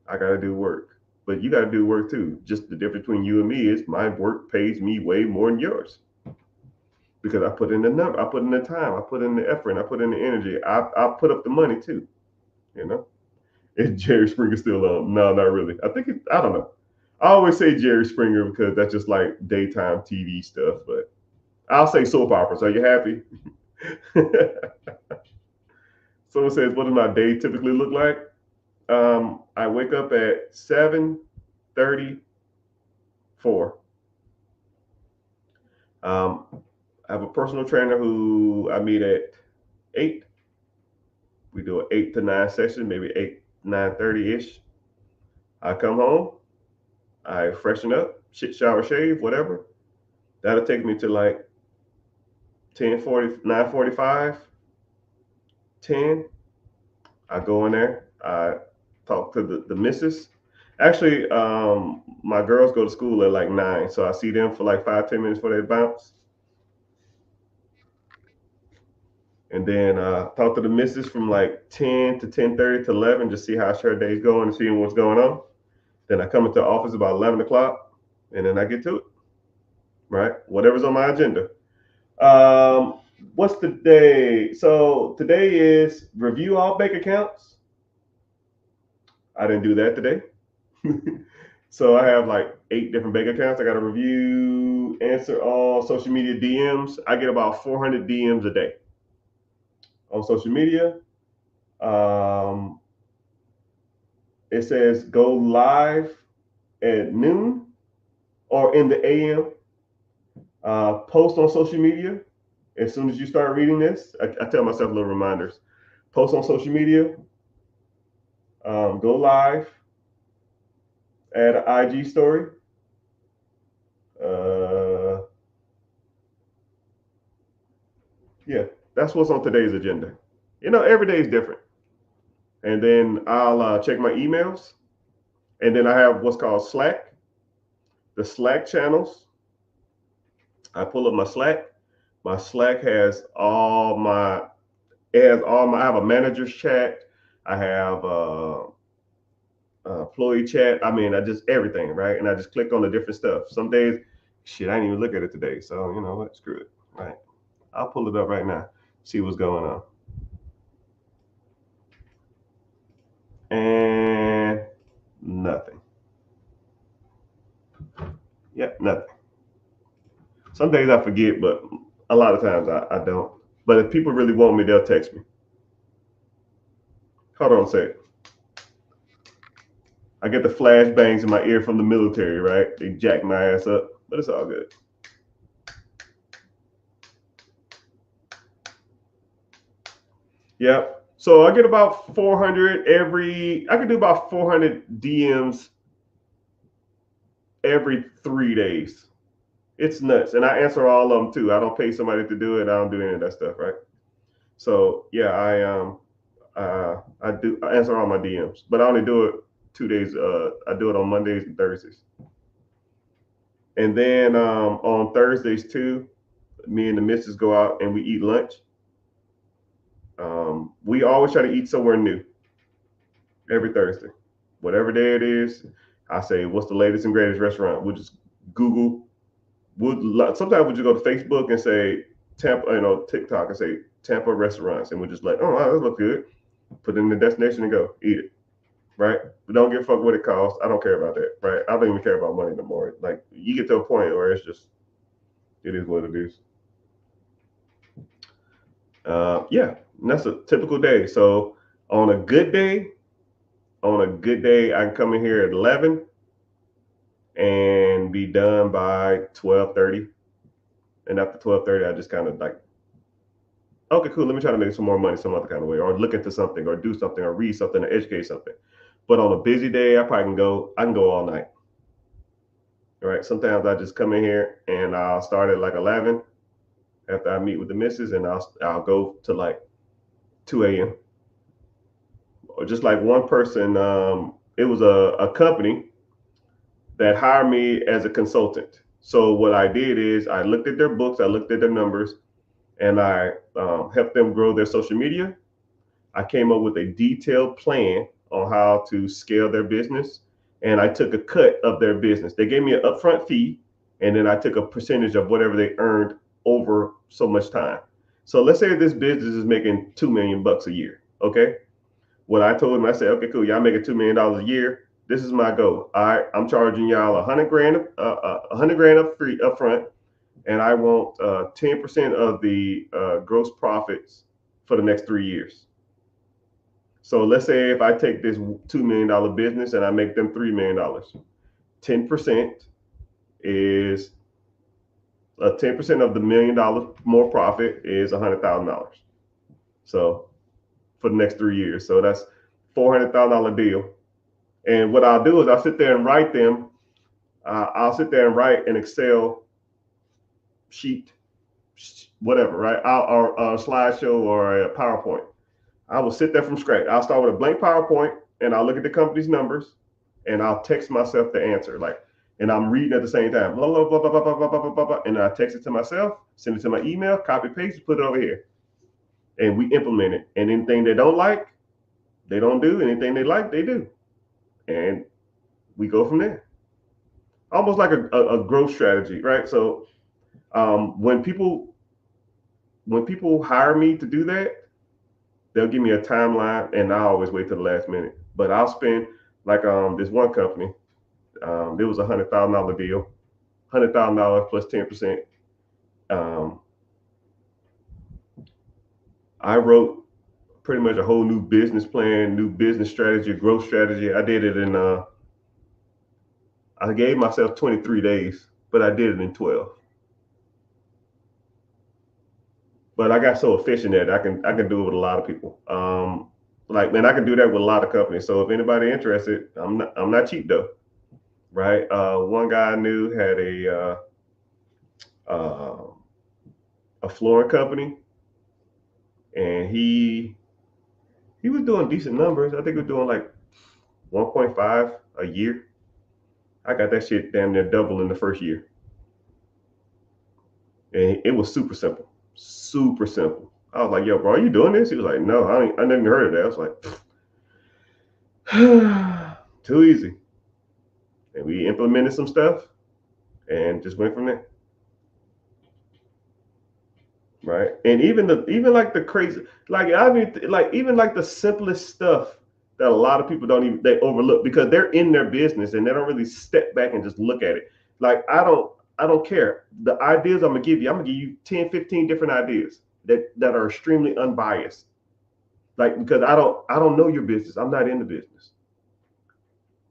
I got to do work. But you got to do work too. Just the difference between you and me is my work pays me way more than yours. Because I put in the number, I put in the time, I put in the effort, and I put in the energy. I put up the money too. You know? Is Jerry Springer still on? No, not really. I don't know. I always say Jerry Springer because that's just like daytime TV stuff, but I'll say soap operas. Are you happy? Someone says, what does my day typically look like? I wake up at 7:34. I have a personal trainer who I meet at 8. We do an 8 to 9 session, maybe 9:30-ish. I come home, I freshen up, shower, shave, whatever. That'll take me to like 10:40, 9:45, 10. I go in there, I talk to the missus. Actually, my girls go to school at like 9, so I see them for like 5-10 minutes before they bounce. And then talk to the missus from like 10 to 10:30 to 11, just see how her day's going and seeing what's going on. Then I come into the office about 11 o'clock, and then I get to it, right? Whatever's on my agenda. What's the day? So today is review all bank accounts. I didn't do that today. So I have like 8 different bank accounts I got to review, answer all social media DMs. I get about 400 DMs a day on social media. It says go live at noon or in the AM. Post on social media. As soon as you start reading this, I tell myself little reminders. Post on social media. Go live. Add an IG story. Yeah, that's what's on today's agenda. Every day is different. And then I'll check my emails. And then I have what's called Slack. The Slack channels. I pull up my Slack. My Slack has I have a manager's chat. I have employee chat. I mean, I just everything, right? And I just click on the different stuff. Some days, shit, I didn't even look at it today. So you know what? Screw it. Right. I'll pull it up right now. See what's going on. And nothing. Yep, nothing. Some days I forget, but A lot of times I don't. But if people really want me, they'll text me. Hold on a second. I get the flashbangs in my ear from the military, right? They jack my ass up, but it's all good. Yeah. So I get about 400 I can do about 400 DMs every 3 days. It's nuts. And I answer all of them too. I don't pay somebody to do it. I don't do any of that stuff, right? So yeah, I answer all my DMs, but I only do it 2 days. I do it on Mondays and Thursdays. And then on Thursdays too, me and the missus go out and we eat lunch. We always try to eat somewhere new every Thursday. Whatever day it is, I say, what's the latest and greatest restaurant? We'll just Google. Sometimes we'll just go to Facebook and say Tampa, TikTok and say Tampa restaurants, and we're just like, oh, wow, that looks good. Put it in the destination and go eat it. Right? We don't give a fuck what it costs. I don't care about that. Right? I don't even care about money no more. Like you get to a point where it is what it is. Yeah, and that's a typical day. So on a good day, I can come in here at 11 and be done by 12:30. And after 12:30, I just kind of like, okay, cool. Let me try to make some more money some other kind of way, or look into something, or do something, or read something, or educate something. But on a busy day, I can go all night. All right. Sometimes I just come in here and I'll start at like 11 after I meet with the missus, and I'll go to like 2 a.m. Or just like one person, it was a company that hired me as a consultant. So what I did is I looked at their books, I looked at their numbers, and I helped them grow their social media. I came up with a detailed plan on how to scale their business, and I took a cut of their business. They gave me an upfront fee, and then I took a percentage of whatever they earned over so much time. So let's say this business is making $2 million a year. Okay. What I told them, I said, okay, cool. Y'all making $2 million a year. This is my goal. I'm charging y'all 100 grand, 100 grand up front, and I want 10% of the gross profits for the next 3 years. So let's say if I take this $2 million business and I make them $3 million, 10% is 10% of the $1 million more profit is $100,000. So for the next 3 years, so that's $400,000 deal. And what I'll do is I'll sit there and write them. I'll sit there and write an Excel sheet, whatever, right? Or a slideshow or a PowerPoint. I will sit there from scratch. I'll start with a blank PowerPoint and I'll look at the company's numbers and I'll text myself the answer. And I'm reading at the same time, blah, blah, blah, blah, blah, blah, blah, blah, blah. And I text it to myself, send it to my email, copy, paste, put it over here. And we implement it. And anything they don't like, they don't do. Anything they like, they do. And we go from there. Almost like a growth strategy, right? So when people hire me to do that, they'll give me a timeline, and I always wait till the last minute. But I'll spend like this one company. There was $100,000 deal, $100,000 plus 10%. I wrote pretty much a whole new business plan, new business strategy, growth strategy. I did it in I gave myself 23 days, but I did it in 12. But I got so efficient at it, I can do it with a lot of people. I can do that with a lot of companies. So if anybody interested, I'm not cheap though, right? One guy I knew had a flooring company, and he was doing decent numbers. I think he was doing like 1.5 a year. I got that shit damn near double in the first year. And it was super simple. Super simple. I was like, yo, bro, are you doing this? He was like, no, I never even heard of that. I was like, too easy. And we implemented some stuff and just went from there. Right. And even like the crazy, even like the simplest stuff that a lot of people they overlook because they're in their business and they don't really step back and just look at it. Like I I don't care. The ideas I'm gonna give you 10, 15 different ideas that are extremely unbiased. Like, because I don't know your business. I'm not in the business,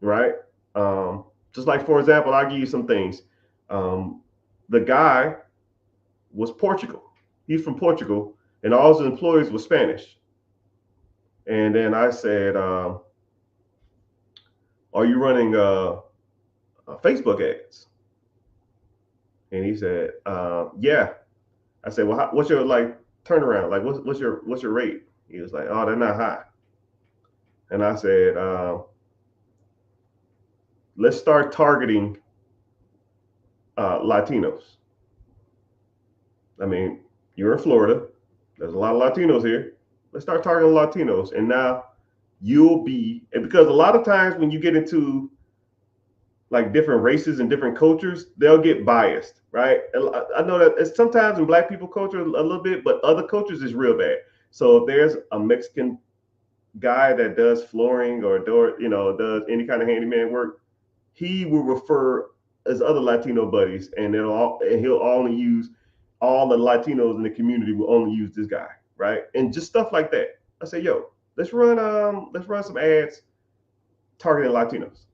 right? Just like, for example, I'll give you some things. Um, the guy was Portugal. He's from Portugal, and all his employees were Spanish. And then I said, "Are you running Facebook ads?" And he said, "Yeah." I said, "Well, what's your like turnaround? Like, what's your rate?" He was like, "Oh, they're not high." And I said, "Let's start targeting Latinos." I mean, you're in Florida. There's a lot of Latinos here. Let's start targeting Latinos. And now you'll be, and because a lot of times when you get into like different races and different cultures, they'll get biased, right? I know that it's sometimes in Black people culture a little bit, but other cultures is real bad. So if there's a Mexican guy that does flooring or does any kind of handyman work, he will refer his other Latino buddies, and he'll only use all the Latinos in the community will only use this guy, right? And just stuff like that. I say, yo, let's run some ads targeting Latinos,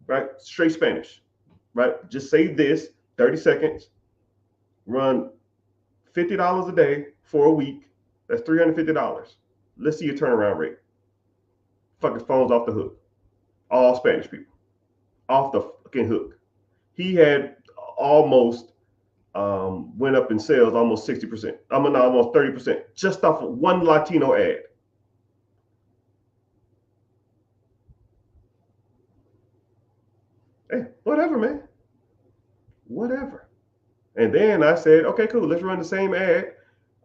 right? Straight Spanish, right? Just say this, 30 seconds, run $50 a day for a week. That's $350. Let's see your turnaround rate. Fucking phones off the hook. All Spanish people off the fucking hook. He had almost went up in sales almost 60%. I'm mean, almost 30% just off of one Latino ad. Hey, whatever, man. Whatever. And then I said, okay, cool. Let's run the same ad.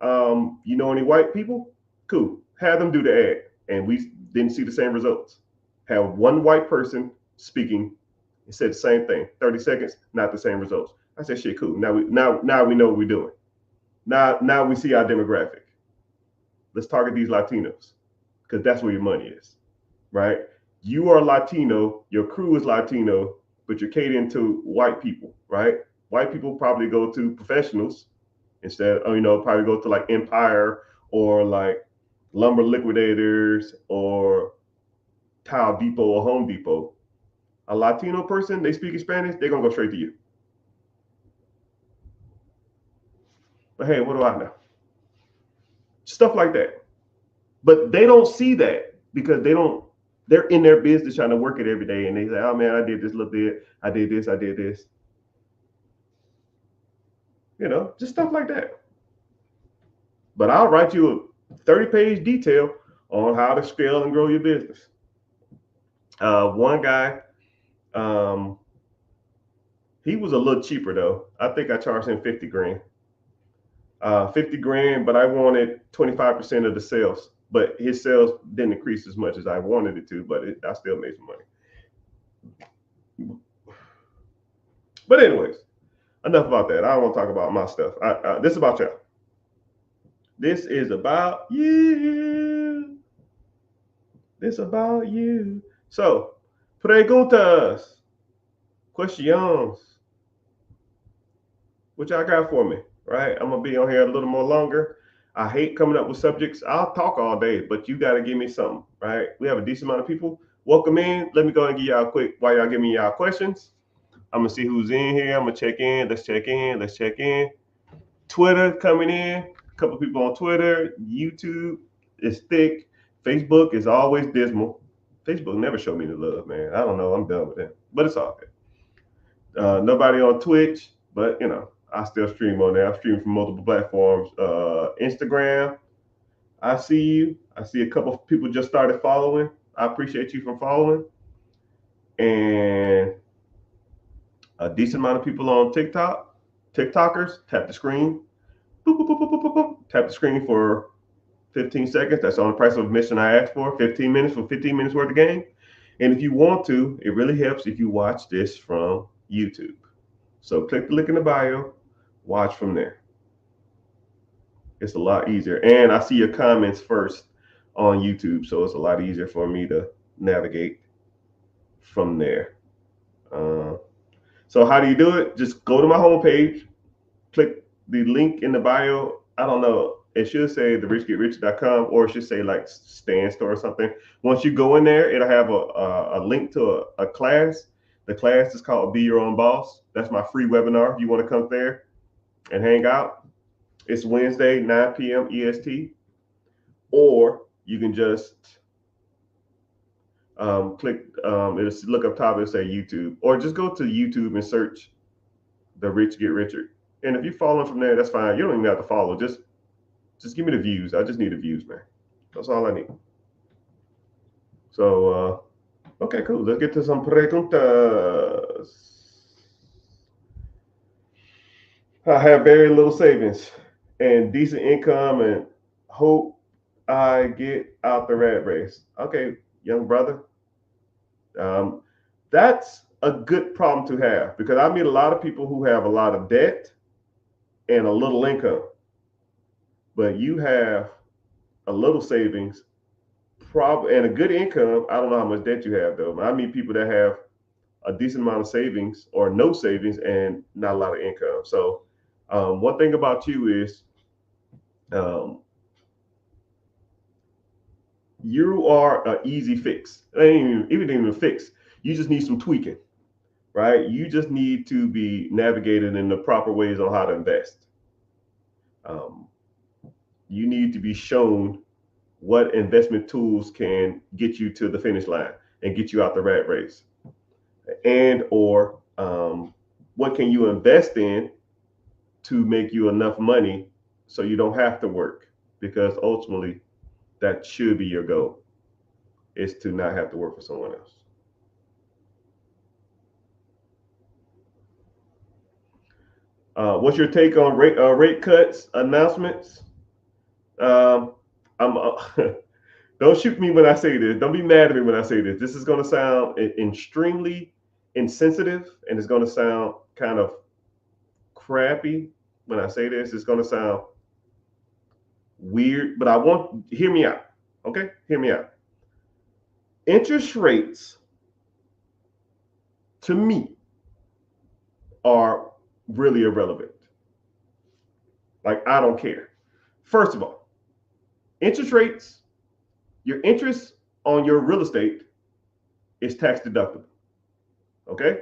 You know any white people? Cool. Have them do the ad. And we didn't see the same results. Have one white person speaking. It said the same thing. 30 seconds, not the same results. I said, shit, cool. Now we know what we're doing. Now we see our demographic. Let's target these Latinos because that's where your money is, right? You are Latino, your crew is Latino, but you're catering to white people, right? White people probably go to professionals instead, probably go to like Empire or like Lumber Liquidators or Tile Depot or Home Depot. A Latino person, they speak Spanish, they're gonna go straight to you. But hey, what do I know? Stuff like that. But they don't see that because they're in their business trying to work it every day, and they say, oh man, I did this little bit, I did this. Just stuff like that. But I'll write you a 30-page detail on how to scale and grow your business. One guy, he was a little cheaper though. I think I charged him 50 grand. 50 grand, but I wanted 25% of the sales. But his sales didn't increase as much as I wanted it to, but I still made some money. But anyways, enough about that. I don't want to talk about my stuff. This is about y'all. This is about you. This about you. So, preguntas, questions. What y'all got for me? Right? I'm gonna be on here a little more longer. I hate coming up with subjects. I'll talk all day, but you gotta give me something, right? We have a decent amount of people. Welcome in. Let me go and give y'all a quick while y'all give me y'all questions. I'm gonna see who's in here. I'm gonna check in. Let's check in. Twitter coming in. A couple people on Twitter. YouTube is thick. Facebook is always dismal. Facebook never showed me the love, man. I don't know. I'm done with it, but it's all good. Nobody on Twitch, but I still stream on there. I stream from multiple platforms. Instagram, I see you. I see a couple of people just started following. I appreciate you for following. And a decent amount of people on TikTok. TikTokers, tap the screen. Boop, boop, boop, boop, boop, boop. Tap the screen for 15 seconds. That's the only price of admission I asked for. 15 minutes for 15 minutes worth of game. And if you want to, it really helps if you watch this from YouTube. So click the link in the bio, watch from there. It's a lot easier. And I see your comments first on YouTube, so it's a lot easier for me to navigate from there. So how do you do it? Just go to my homepage, click the link in the bio. I don't know. It should say therichgetricher.com, or it should say like Stan Store or something. Once you go in there, it'll have a link to a class. The class is called Be Your Own Boss. That's my free webinar. If you want to come there and hang out, it's Wednesday, 9 p.m. EST. Or you can just click, it'll look up top, it'll say YouTube. Or just go to YouTube and search The Rich Get Richer. And if you're following from there, that's fine. You don't even have to follow. Just give me the views. I just need the views, man. That's all I need. So, okay, cool. Let's get to some preguntas. I have very little savings and decent income and hope I get out the rat race. Okay, young brother. That's a good problem to have, because I meet a lot of people who have a lot of debt and a little income, but you have a little savings, and a good income. I don't know how much debt you have though. I meet people that have a decent amount of savings or no savings and not a lot of income. So one thing about you is you are an easy fix. Even a fix, you just need some tweaking, right? You just need to be navigated in the proper ways on how to invest. You need to be shown what investment tools can get you to the finish line and get you out the rat race, and or what can you invest in to make you enough money so you don't have to work, because ultimately that should be your goal, is to not have to work for someone else. What's your take on rate cuts announcements? I'm don't shoot me when I say this. Don't be mad at me when I say this. This is going to sound extremely insensitive, and it's going to sound kind of crappy when I say this. It's going to sound weird, but hear me out. Okay? Hear me out. Interest rates, to me, are really irrelevant. Like, I don't care. First of all, interest rates, your interest on your real estate is tax deductible. Okay?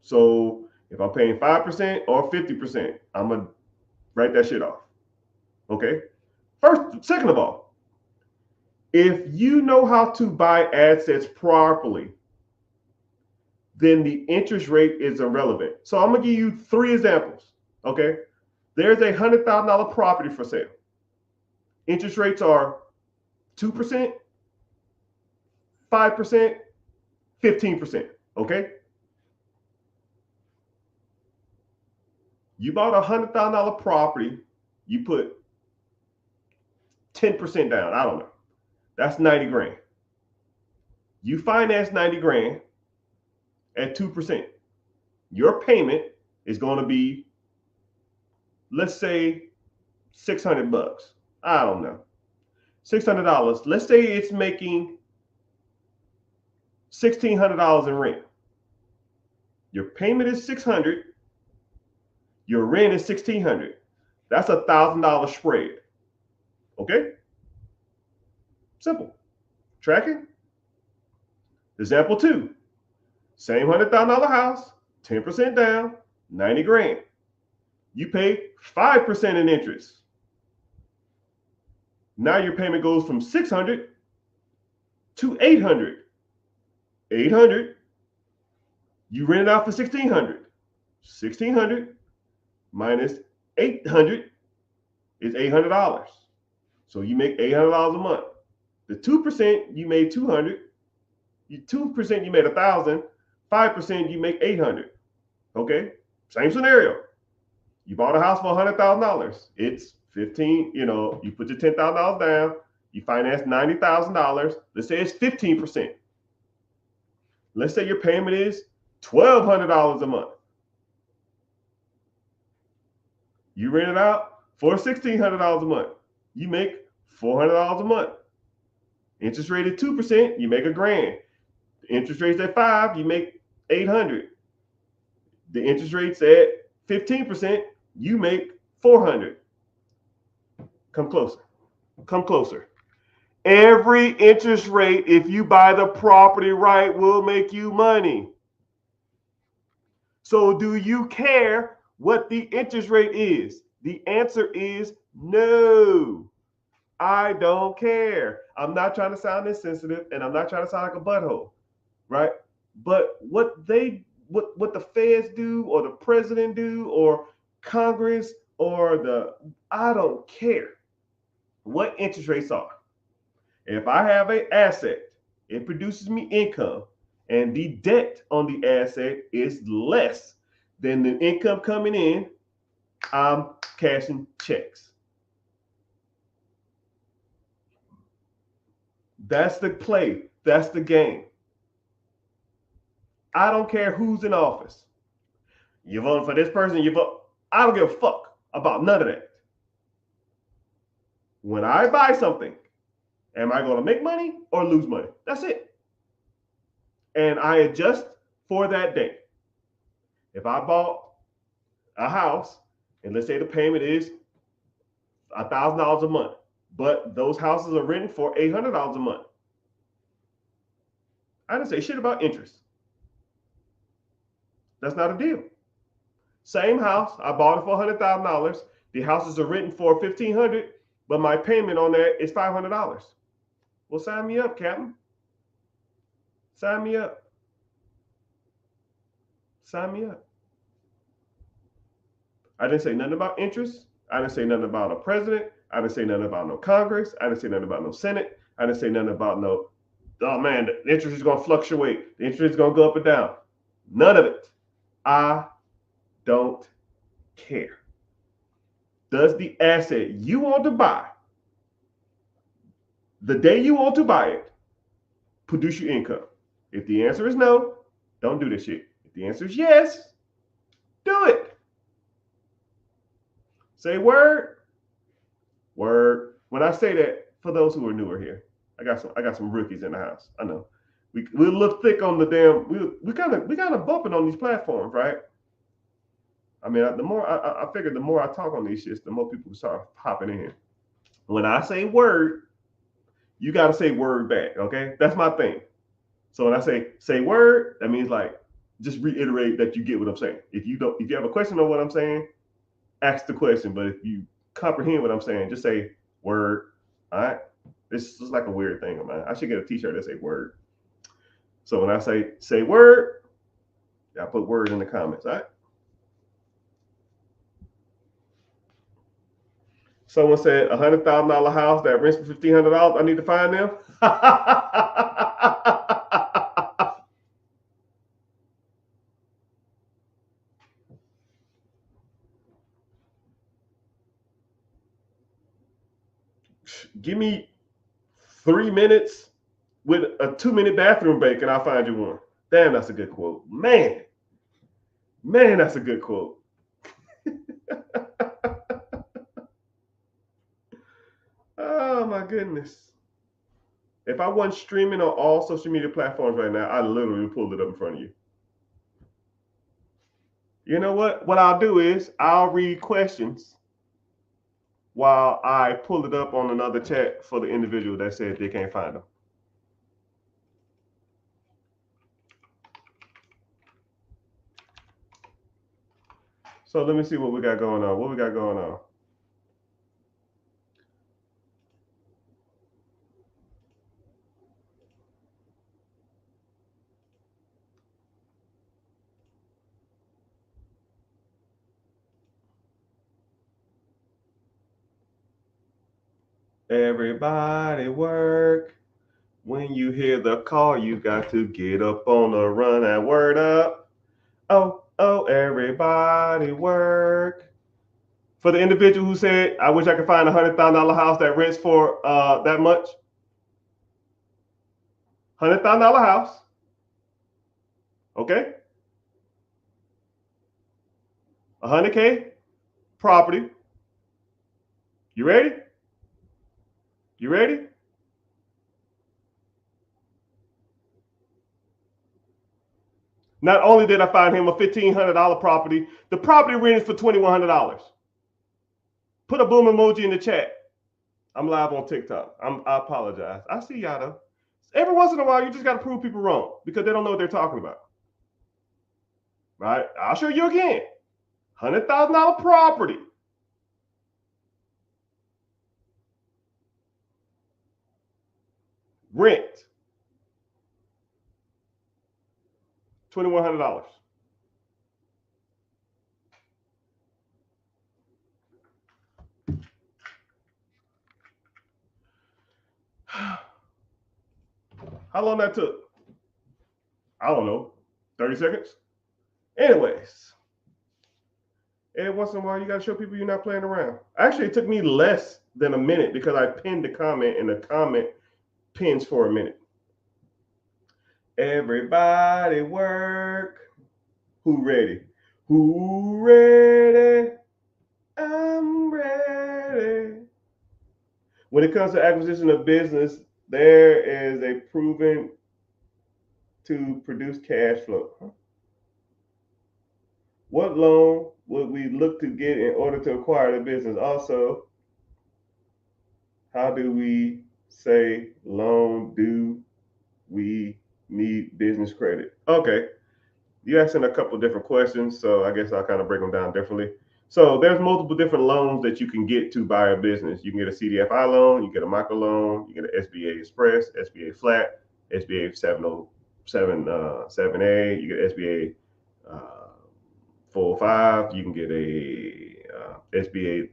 So if I'm paying 5% or 50%, I'm going to write that shit off. Okay? Second of all, if you know how to buy assets properly, then the interest rate is irrelevant. So I'm going to give you 3 examples. Okay? There's a $100,000 property for sale. Interest rates are 2%, 5%, 15%. Okay? You bought a $100,000 property, you put 10% down. I don't know. That's 90 grand. You finance 90 grand at 2%. Your payment is going to be, let's say, $600. I don't know. $600. Let's say it's making $1,600 in rent. Your payment is $600. Your rent is $1,600. That's $1,000 spread. Okay? Simple. Tracking? Example 2. Same $100,000 house, 10% down, 90 grand. You pay 5% in interest. Now your payment goes from 600 to 800. 800. You rent it out for 1,600. 1,600 minus 800 is $800. So you make $800 a month. The 2%, you made 200. 2%, you made 1,000. 5%, you make 800. Okay? Same scenario. You bought a house for $100,000. It's 15, you put your $10,000 down. You finance $90,000. Let's say it's 15%. Let's say your payment is $1,200 a month. You rent it out for $1,600 a month. You make $400 a month. Interest rate at 2%, you make $1,000. Interest rates at 5%, you make $800. The interest rate's at 15%, you make 400. Come closer. Come closer. Every interest rate, if you buy the property right, will make you money. So do you care what the interest rate is? The answer is no. I don't care. I'm not trying to sound insensitive, and I'm not trying to sound like a butthole, right? But what the feds do, or the president do, or Congress, or I don't care what interest rates are. If I have an asset, it produces me income, and the debt on the asset is less than the income coming in, I'm cashing checks. That's the play. That's the game. I don't care who's in office. You vote for this person, you vote. I don't give a fuck about none of that. When I buy something, am I going to make money or lose money? That's it. And I adjust for that day. If I bought a house, and let's say the payment is $1,000 a month, but those houses are rented for $800 a month, I didn't say shit about interest. That's not a deal. Same house, I bought it for $100,000. The houses are rented for $1,500, but my payment on that is $500. Well, sign me up, Captain. Sign me up. Sign me up. I didn't say nothing about interest. I didn't say nothing about a president. I didn't say nothing about no Congress. I didn't say nothing about no Senate. I didn't say nothing about no, oh man, the interest is going to fluctuate. The interest is going to go up and down. None of it. I don't care. Does the asset you want to buy, the day you want to buy it, produce you income? If the answer is no, don't do this shit. If the answer is yes, do it. Say word. Word. When I say that, for those who are newer here, I got some rookies in the house. I know. We look thick on the damn. We kind of bumping on these platforms, right? I mean, the more I figure, the more I talk on these shits, the more people start hopping in. When I say word, you got to say word back. Okay, that's my thing. So when I say word, that means like just reiterate that you get what I'm saying. If you have a question on what I'm saying, ask the question. But if you comprehend what I'm saying, just say word. All right. This is like a weird thing, man. I should get a t-shirt that say word. So when I say word, I put word in the comments. All right. Someone said $100,000 house that rents for $1,500. I need to find them. Give me 3 minutes with a 2-minute bathroom break, and I'll find you one. Damn, that's a good quote. Man, that's a good quote. Oh my goodness. If I wasn't streaming on all social media platforms right now, I literally pulled it up in front of you. You know what? What I'll do is I'll read questions while I pull it up on another chat for the individual that said they can't find them. So let me see what we got going on. What we got going on? Everybody work. When you hear the call, you got to get up on the run and word up. Oh, everybody work. For the individual who said, I wish I could find $100,000 house that rents for that much. $100,000 house. Okay. 100K property. You ready? You ready? Not only did I find him a $1,500 property, the property rented for $2,100. Put a boom emoji in the chat. I'm live on TikTok. I apologize. I see y'all though. Every once in a while, you just got to prove people wrong because they don't know what they're talking about. Right? I'll show you again. $100,000 property. Rent. $2,100. How long that took? I don't know. 30 seconds? Anyways. Every once in a while, you got to show people you're not playing around. Actually, it took me less than a minute because I pinned the comment, and the comment pins for a minute. Everybody work. Who ready? Who ready? I'm ready. When it comes to acquisition of business, there is a proven to produce cash flow. What loan would we look to get in order to acquire the business? Also, how do we say loan? Do we need business credit? Okay, you asking a couple different questions, so I guess I'll kind of break them down differently. So there's multiple different loans that you can get to buy a business. You can get a CDFI loan, you get a micro loan, you get an SBA Express, SBA Flat, SBA 7A, you get SBA 405, you can get a SBA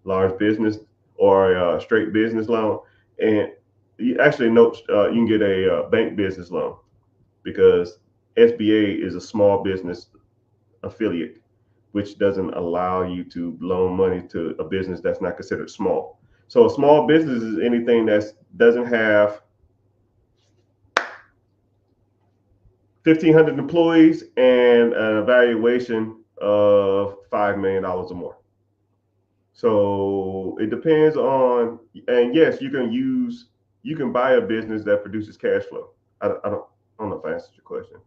large business or a straight business loan. And you actually note you can get a bank business loan because SBA is a small business affiliate, which doesn't allow you to loan money to a business that's not considered small. So a small business is anything that doesn't have 1,500 employees and an evaluation of $5 million or more. So it depends on, and yes, you can buy a business that produces cash flow. I don't know if I answered your question.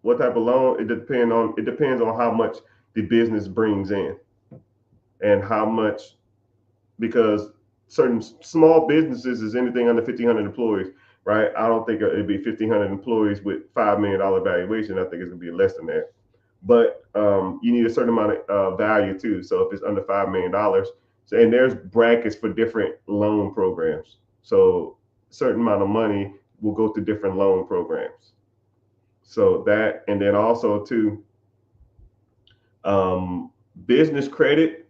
What type of loan? It depends on how much the business brings in and how much, because certain small businesses is anything under 1,500 employees, right? I don't think it'd be 1,500 employees with $5 million valuation. I think it's gonna be less than that. But you need a certain amount of value too. So if it's under $5 million, so, and there's brackets for different loan programs. So a certain amount of money will go to different loan programs. So that, and then also too, business credit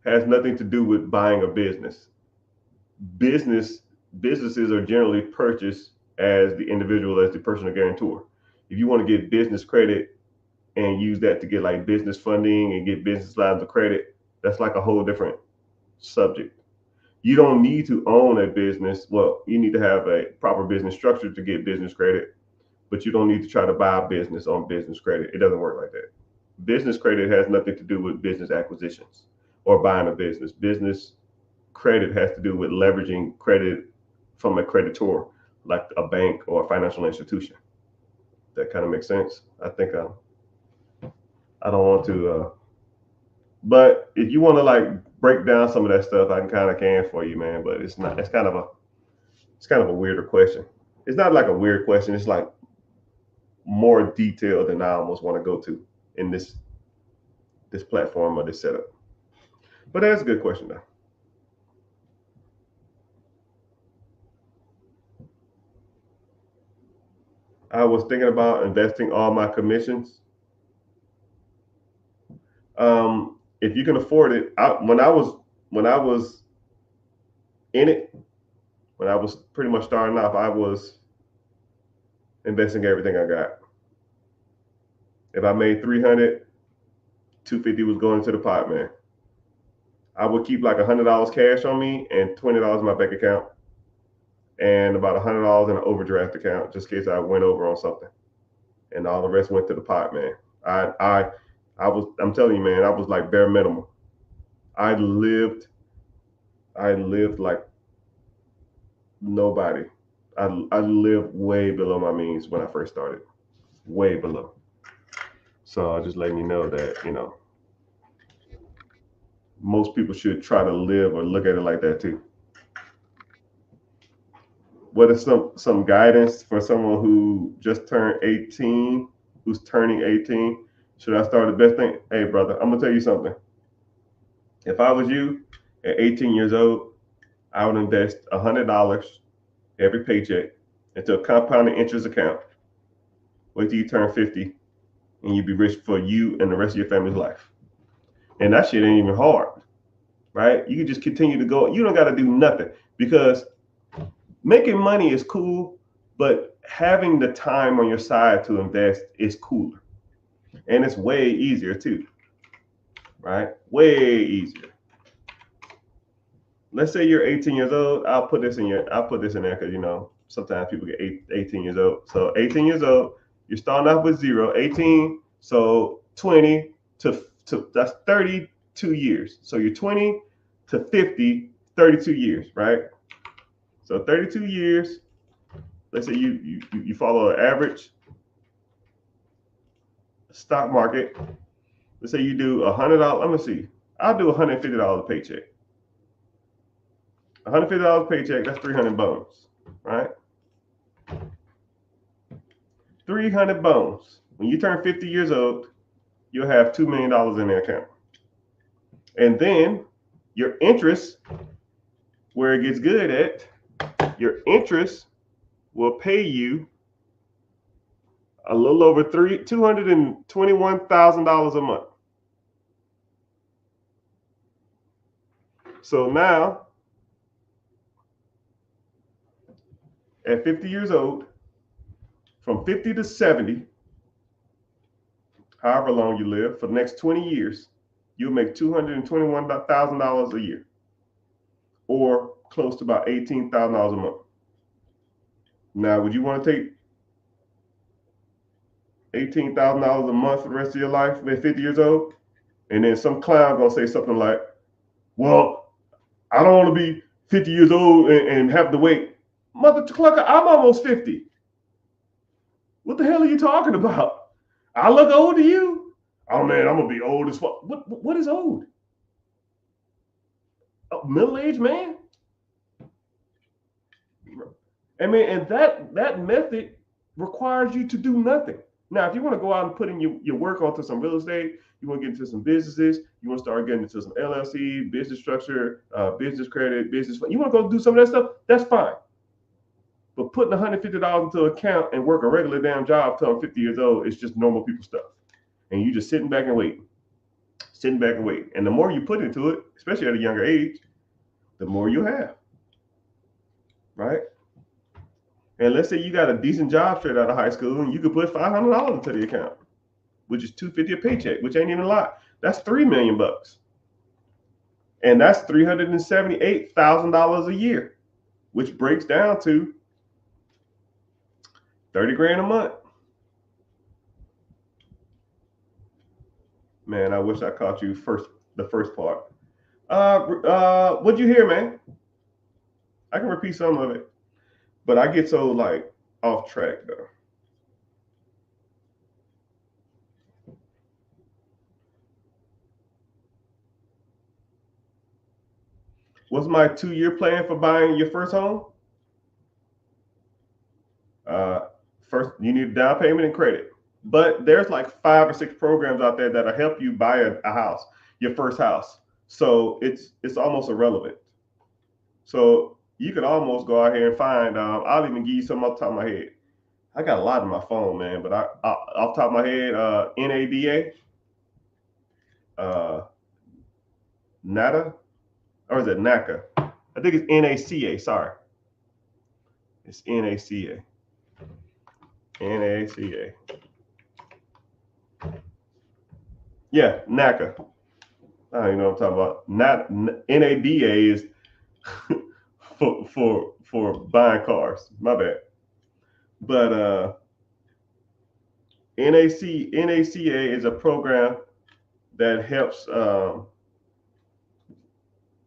has nothing to do with buying a business. Businesses are generally purchased as the individual, as the personal guarantor. If you want to get business credit and use that to get like business funding and get business lines of credit, that's like a whole different subject. You don't need to own a business. Well, you need to have a proper business structure to get business credit, but you don't need to try to buy a business on business credit. It doesn't work like that. Business credit has nothing to do with business acquisitions or buying a business. Business credit has to do with leveraging credit from a creditor, like a bank or a financial institution. That kind of makes sense. I think I don't want to, but if you want to like break down some of that stuff, I can for you, man. But it's not. It's kind of a weirder question. It's not like a weird question. It's like more detailed than I almost want to go to in this platform or this setup. But that's a good question though. I was thinking about investing all my commissions. If you can afford it, when I was in it, when I was pretty much starting off, I was investing everything I got. If I made 300, 250 was going into the pot, man. I would keep like $100 cash on me and $20 in my bank account, and about $100 in an overdraft account, just in case I went over on something. And all the rest went to the pot, man. I'm telling you, man, I was like bare minimum. I lived like nobody. I lived way below my means when I first started, way below. So I just letting you know that, most people should try to live or look at it like that too. What is some guidance for someone who just turned 18, who's turning 18? Should I start the best thing? Hey, brother, I'm gonna tell you something. If I was you at 18 years old, I would invest $100 every paycheck into a compounding interest account. Wait till you turn 50 and you be rich for you and the rest of your family's life. And that shit ain't even hard, right? You can just continue to go. You don't got to do nothing because making money is cool, but having the time on your side to invest is cooler. And it's way easier too, right? Way easier. Let's say you're 18 years old. I'll put this in there because sometimes people get 18 years old. So 18 years old, you're starting off with zero. 18, so 20 to that's 32 years. So you're 20 to 50, 32 years, right? So 32 years. Let's say you follow an average stock market. Let's say you do $100. Let me see. I'll do $150 a paycheck. $150 paycheck. That's 300 bones, right? 300 bones. When you turn 50 years old, you'll have $2 million in the account. And then your interest, where it gets good at, your interest will pay you a little over $221,000 a month. So now, at 50 years old, from 50 to 70, however long you live, for the next 20 years, you'll make $221,000 a year, or close to about $18,000 a month. Now, would you want to take $18,000 a month for the rest of your life at 50 years old? And then some clown gonna say something like, well, I don't want to be 50 years old and have to wait. Mother clucker, I'm almost 50. What the hell are you talking about? I look old to you? Oh man, I'm gonna be old as fuck. What is old? A middle-aged man? I mean, and that method requires you to do nothing. Now, if you want to go out and put in your work onto some real estate, you want to get into some businesses, you want to start getting into some LLC, business structure, business credit, business, you want to go do some of that stuff, that's fine. But putting $150 into an account and work a regular damn job till I'm 50 years old is just normal people stuff. And you just sitting back and waiting. And the more you put into it, especially at a younger age, the more you have. Right? And let's say you got a decent job straight out of high school and you could put $500 into the account, which is $250 a paycheck, which ain't even a lot. That's $3 million. And that's $378,000 a year, which breaks down to 30 grand a month. Man, I wish I caught you the first part. What'd you hear, man? I can repeat some of it, but I get so like off track though. What's my 2-year plan for buying your first home? First, you need a down payment and credit. But there's like 5 or 6 programs out there that'll help you buy a house, your first house. So it's almost irrelevant. So you could almost go out here and find. I'll even give you some off the top of my head. I got a lot in my phone, man. But off the top of my head, NADA, NADA, or is it NACA? I think it's NACA. Sorry, it's NACA. NACA. Yeah, NACA. I don't even know what I'm talking about. Not NADA is for buying cars. My bad. But NACA is a program that helps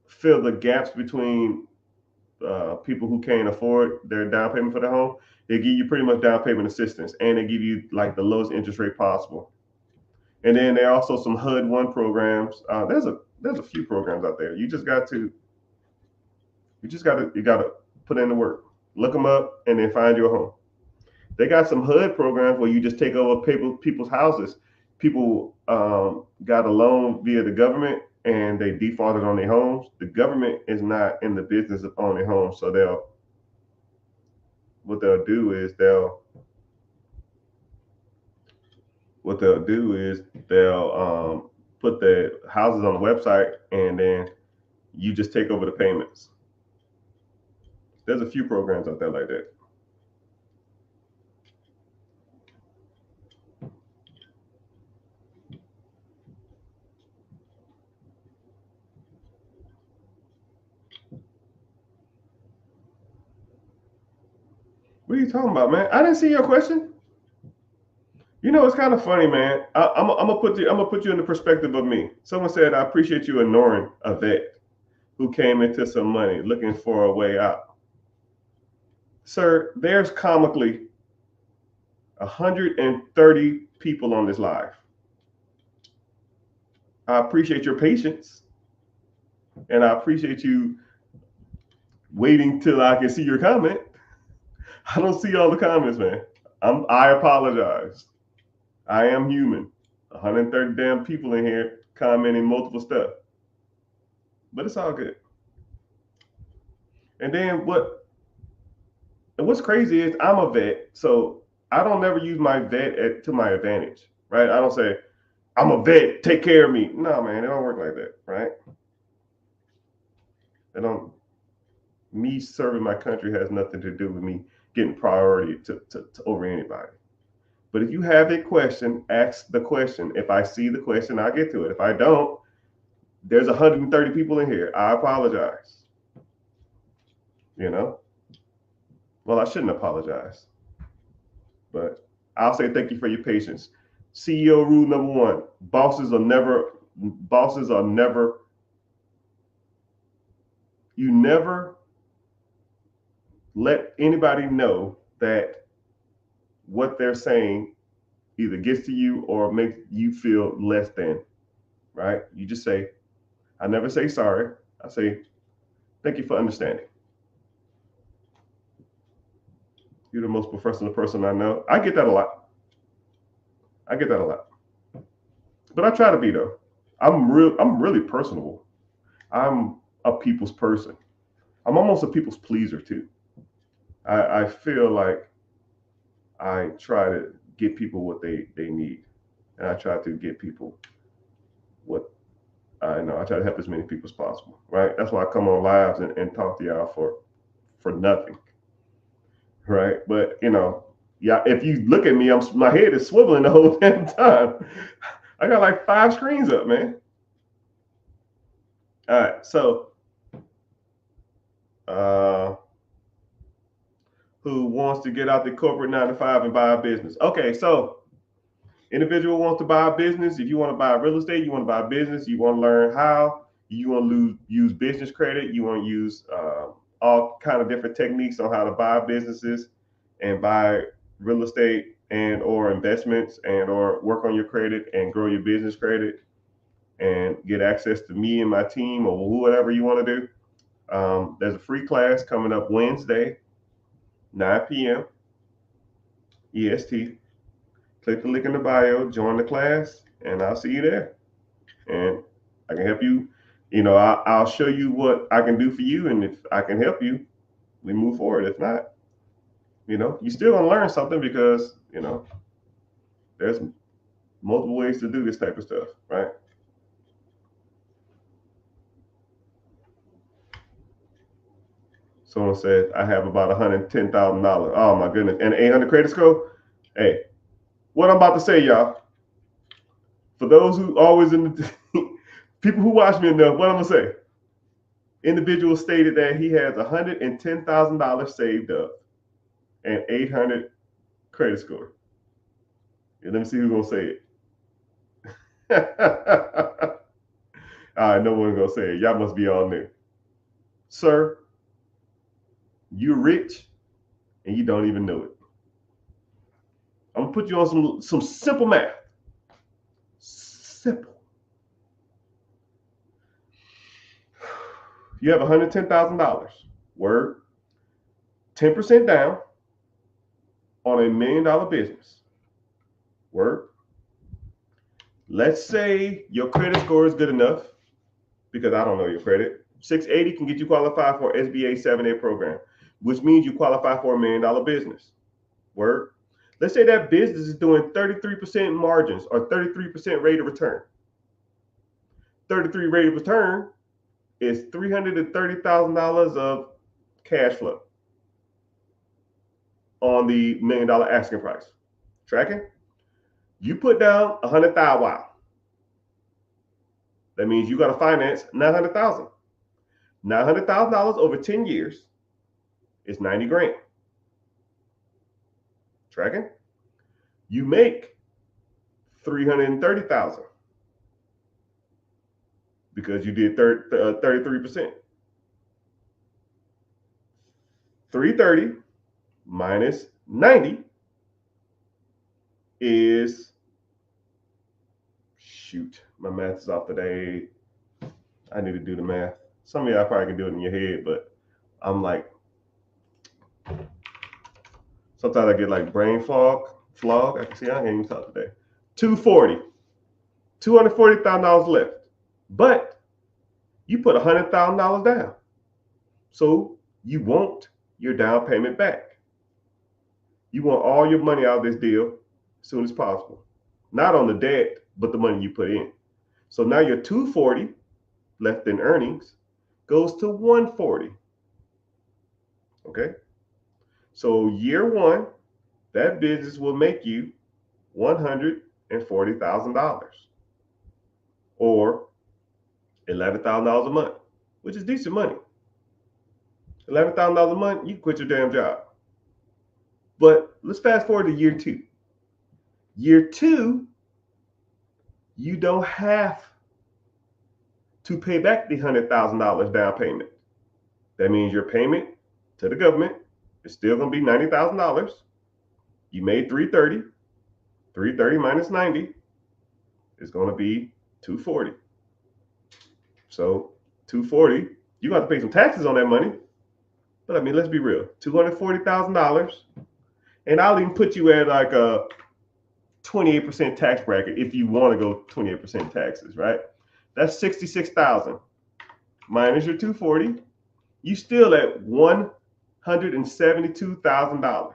fill the gaps between people who can't afford their down payment for their home, they give you pretty much down payment assistance, and they give you like the lowest interest rate possible. And then there are also some HUD one programs. There's a few programs out there. You got to put in the work. Look them up and then find your home. They got some HUD programs where you just take over people's houses. People got a loan via the government and they defaulted on their homes. The government is not in the business of owning homes, so what they'll do is they'll put the houses on the website and then you just take over the payments. There's a few programs out there like that. What are you talking about, man? I didn't see your question. You know, it's kind of funny, man. I'm gonna put you in the perspective of me. Someone said, "I appreciate you ignoring a vet who came into some money looking for a way out." Sir, there's comically 130 people on this live. I appreciate your patience, and I appreciate you waiting till I can see your comment. I don't see all the comments, man. I apologize. I am human. 130 damn people in here commenting multiple stuff, but it's all good. And then what's crazy is I'm a vet, so I don't never use my to my advantage, right? I don't say I'm a vet, take care of me. No, man, it don't work like that, right? It don't. Me serving my country has nothing to do with me getting priority to over anybody. But if you have a question, ask the question. If I see the question, I'll get to it. If I don't, there's 130 people in here. I apologize. You know? Well, I shouldn't apologize. But I'll say thank you for your patience. CEO rule number one: bosses are never, you never let anybody know that what they're saying either gets to you or makes you feel less than, right? You just say, I never say sorry. I say, thank you for understanding. You're the most professional person I know. I get that a lot. But I try to be though. I'm really personable. I'm a people's person. I'm almost a people's pleaser too. I feel like I try to get people what they need. And I try to get people what I know. I try to help as many people as possible, right? That's why I come on lives and talk to y'all for nothing, right? But yeah, if you look at me, my head is swiveling the whole damn time. I got like 5 screens up, man. All right, so who wants to get out the corporate 9 to 5 and buy a business? Okay, so individual wants to buy a business. If you want to buy real estate, you want to buy a business, you want to learn how, you want to use business credit, you want to use all kind of different techniques on how to buy businesses and buy real estate and or investments and or work on your credit and grow your business credit and get access to me and my team or whatever you want to do. There's a free class coming up Wednesday, 9 p.m. EST. Click the link in the bio, join the class, and I'll see you there. And I can help you. I'll show you what I can do for you, and if I can help you, we move forward. If not, you still gonna learn something because there's multiple ways to do this type of stuff, right? Someone said I have about $110,000. Oh my goodness, and 800 credit score. Hey, what I'm about to say, y'all. For those who always in the people who watch me enough, what I'm gonna say. Individual stated that he has $110,000 saved up and 800 credit score. Yeah, let me see who's gonna say it. All right, no one's gonna say it. Y'all must be all new. Sir, You're rich and you don't even know it. I'm gonna put you on some simple math. Simple. You have $110,000. Word. 10% down on $1 million business. Word. Let's say your credit score is good enough, because I don't know your credit. 680 can get you qualified for SBA 7A program, which means you qualify for $1 million business. Word. Let's say that business is doing 33% margins or 33% rate of return. 33 rate of return is $330,000 of cash flow on the $1 million asking price. Tracking? You put down 100,000. Wow. That means you got to finance 900,000. $900,000 over 10 years is 90 grand. Tracking? You make 330,000 because you did 33%. 330 minus 90 is, shoot, my math is off today. I need to do the math. Some of y'all probably can do it in your head, but I'm like, sometimes I get like brain fog. I can see I can't even talk today. $240,000 left. But you put $100,000 down. So you want your down payment back. You want all your money out of this deal as soon as possible. Not on the debt, but the money you put in. So now your $240 left in earnings goes to $140. Okay. So year one, that business will make you $140,000 or $11,000 a month, which is decent money. $11,000 a month, you can quit your damn job. But let's fast forward to year two. Year two, you don't have to pay back the $100,000 down payment. That means your payment to the government is still going to be $90,000. You made 330. 330 minus 90 is going to be 240. So 240, you got to pay some taxes on that money. But I mean, let's be real, $240,000, and I'll even put you at like a 28% tax bracket if you want to go 28% taxes, right? That's 66,000 minus your 240. You still at $172,000.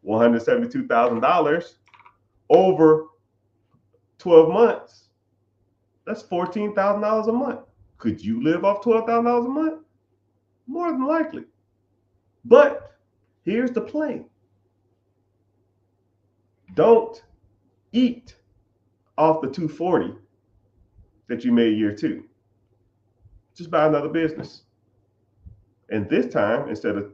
$172,000 over 12 months. That's $14,000 a month. Could you live off $12,000 a month? More than likely. But here's the play. Don't eat off the 240 that you made year two. Just buy another business. And this time, instead of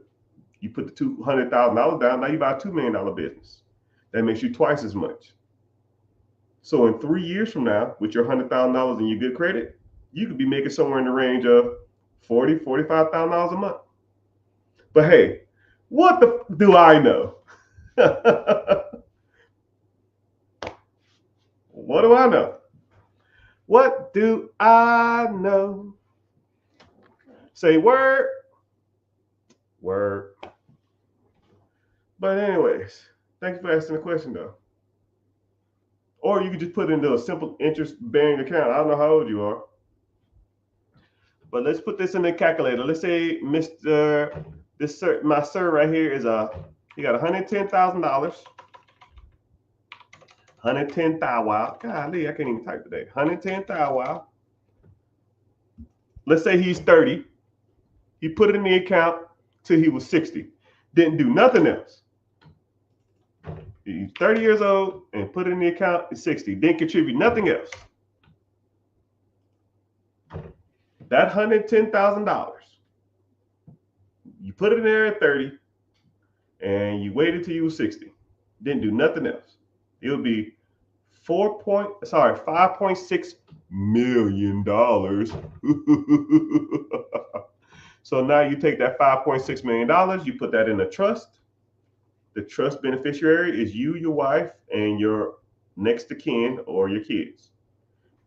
you put the $200,000 down, now you buy a $2 million business. That makes you twice as much. So in 3 years from now, with your $100,000 in your good credit, you could be making somewhere in the range of $40,000, $45,000 a month. But hey, what do I know? What do I know? What do I know? Say word. Word. But anyways, thanks for asking the question though. Or you could just put it into a simple interest-bearing account. I don't know how old you are. But let's put this in the calculator. Let's say my sir right here is he got $110,000. 110,000. Wow. Golly, I can't even type today. 110,000. Wow. Let's say he's 30. He put it in the account till he was 60. Didn't do nothing else. He's 30 years old and put it in the account at 60. Didn't contribute nothing else. That $110,000, you put it in there at 30 and you waited till you were 60. Didn't do nothing else. It would be $5.6 million. So now you take that $5.6 million, you put that in a trust. The trust beneficiary is you, your wife, and your next of kin or your kids.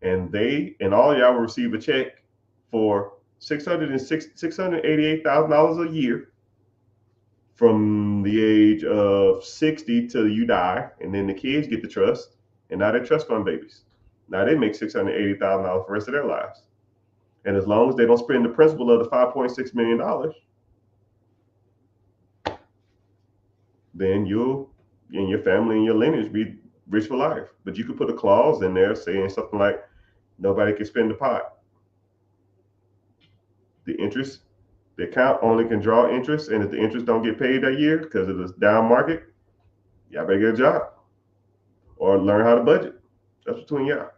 And they and all y'all will receive a check for $688,000 a year from the age of 60 till you die. And then the kids get the trust, and now they're trust fund babies. Now they make $680,000 for the rest of their lives. And as long as they don't spend the principal of the $5.6 million, then you'll and your family and your lineage be rich for life. But you could put a clause in there saying something like nobody can spend the pot. The interest, the account only can draw interest, and if the interest don't get paid that year because of this down market, y'all better get a job or learn how to budget. That's between y'all,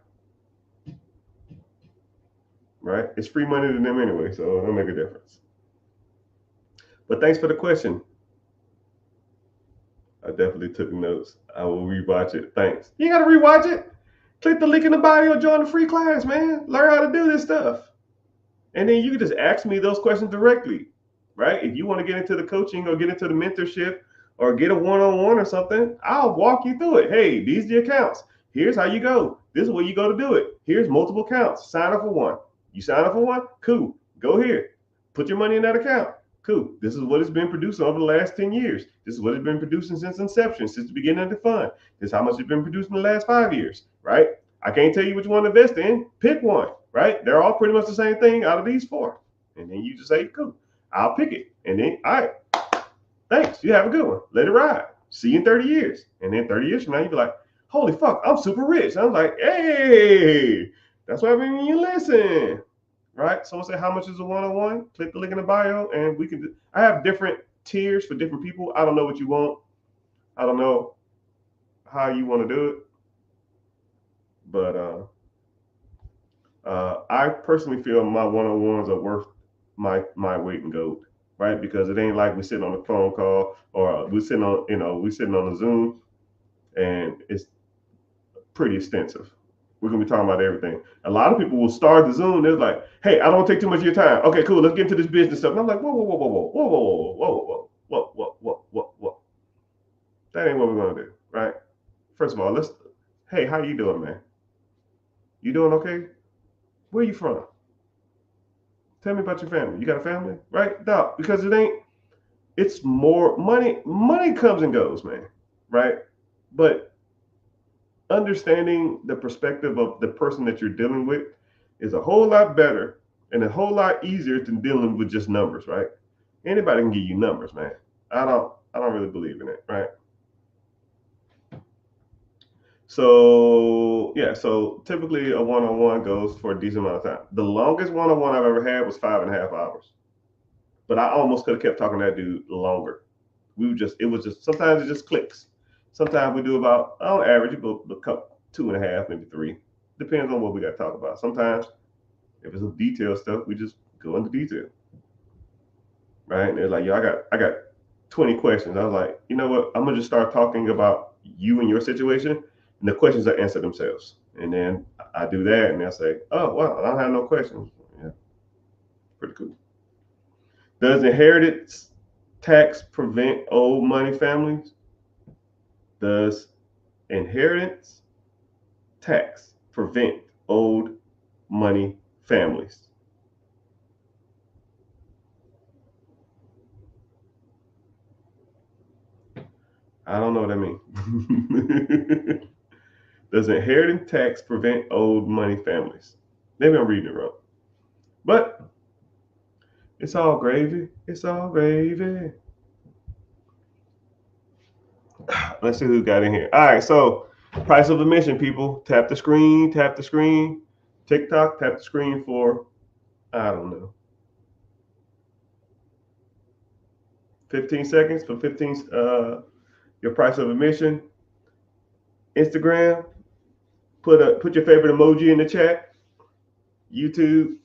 right? It's free money to them anyway, so it'll make a difference. But thanks for the question. I definitely took notes. I will rewatch it. Thanks. You gotta rewatch it. Click the link in the bio, join the free class, man. Learn how to do this stuff. And then you can just ask me those questions directly, right? If you want to get into the coaching or get into the mentorship or get a one-on-one or something, I'll walk you through it. Hey, these are the accounts. Here's how you go. This is where you go to do it. Here's multiple accounts. Sign up for one. You sign up for one? Cool. Go here. Put your money in that account. Cool. This is what it's been producing over the last 10 years. This is what it's been producing since inception, since the beginning of the fund. This is how much it's been producing in the last 5 years, right? I can't tell you which one to invest in. Pick one, right? They're all pretty much the same thing out of these four. And then you just say, cool, I'll pick it. And then, all right, thanks. You have a good one. Let it ride. See you in 30 years. And then 30 years from now, you'll be like, holy fuck, I'm super rich. I was like, hey, that's why when you listen. Right? Someone say, how much is a one-on-one? Click the link in the bio and we can do. I have different tiers for different people. I don't know what you want. I don't know how you want to do it. But I personally feel my one-on-ones are worth my weight in gold, right? Because it ain't like we're sitting on a phone call or we're sitting on a Zoom and it's pretty extensive. We're gonna be talking about everything. A lot of people will start the Zoom. They're like, "Hey, I don't want to take too much of your time. Okay, cool. Let's get into this business stuff." And I'm like, "Whoa, whoa, whoa, whoa, whoa, whoa, whoa, whoa, whoa, whoa, whoa, whoa, whoa. That ain't what we're gonna do, right? First of all, Hey, how you doing, man? You doing okay? Where you from? Tell me about your family. You got a family, right? No, because it ain't. It's more money. Money comes and goes, man, right? But understanding the perspective of the person that you're dealing with is a whole lot better and a whole lot easier than dealing with just numbers, right? Anybody can give you numbers, man. I don't really believe in it, right? So yeah, so typically a one-on-one goes for a decent amount of time. The longest one-on-one I've ever had was 5.5 hours. But I almost could have kept talking to that dude longer. It was just sometimes it just clicks. Sometimes we do about on average about a couple 2.5, maybe 3. Depends on what we got to talk about. Sometimes if it's some detailed stuff, we just go into detail. Right? And they're like, yo, I got 20 questions. I was like, you know what? I'm gonna just start talking about you and your situation, and the questions will answer themselves. And then I do that, and they'll say, oh wow, I don't have no questions. Yeah, pretty cool. Does inheritance tax prevent old money families? Does inheritance tax prevent old money families? I don't know what that means. Does inheritance tax prevent old money families? Maybe I'm reading it wrong. But it's all gravy. It's all gravy. Let's see who got in here. All right, so price of admission, people. Tap the screen, tap the screen. TikTok, tap the screen for, I don't know, 15 seconds for 15, your price of admission. Instagram, put your favorite emoji in the chat. YouTube,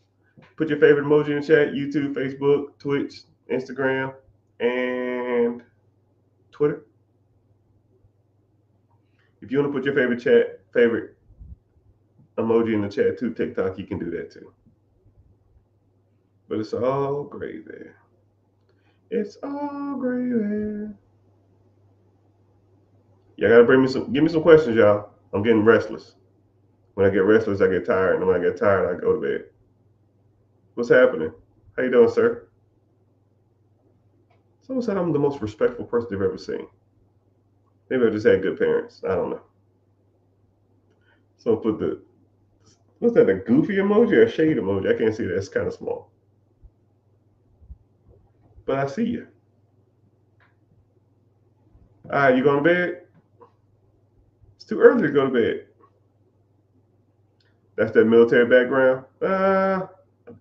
put your favorite emoji in the chat. YouTube, Facebook, Twitch, Instagram, and Twitter. If you want to put your favorite emoji in the chat too, TikTok, you can do that too. But it's all gravy. It's all gravy. Y'all gotta give me some questions, y'all. I'm getting restless. When I get restless, I get tired, and when I get tired, I go to bed. What's happening? How you doing, sir? Someone said I'm the most respectful person they've ever seen. Maybe I just had good parents. I don't know. So put the what's that? A goofy emoji or a shade emoji? I can't see that. It's kind of small. But I see you. All right, you going to bed? It's too early to go to bed. That's that military background.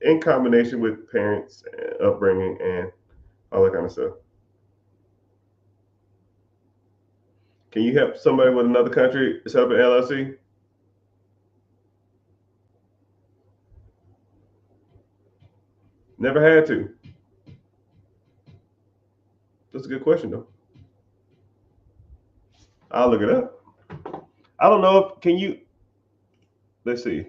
In combination with parents, upbringing, and all that kind of stuff. Can you help somebody with another country set up an LLC? Never had to. That's a good question, though. I'll look it up. I don't know if can you. Let's see.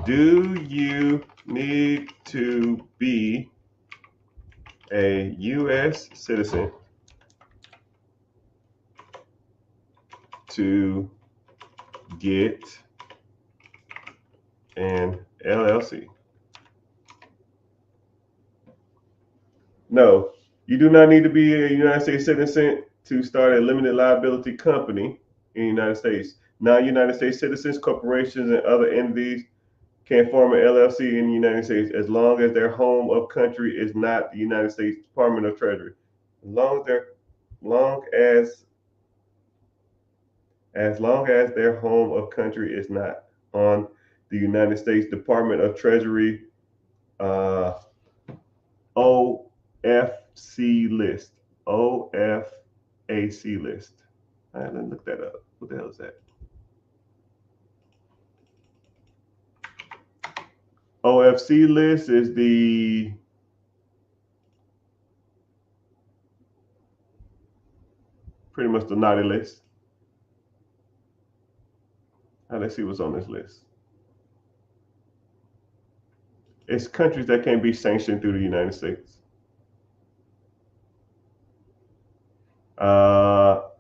Do you need to be a U.S. citizen to get an LLC? No, you do not need to be a United States citizen to start a limited liability company in the United States. Non-United States citizens, corporations, and other entities can form an LLC in the United States as long as their home of country is not the United States Department of Treasury. Long as their home of country is not on the United States Department of Treasury OFC list. OFAC list. All right, let me look that up. What the hell is that? OFC list is the pretty much the naughty list. Let's see what's on this list. It's countries that can't be sanctioned through the United States.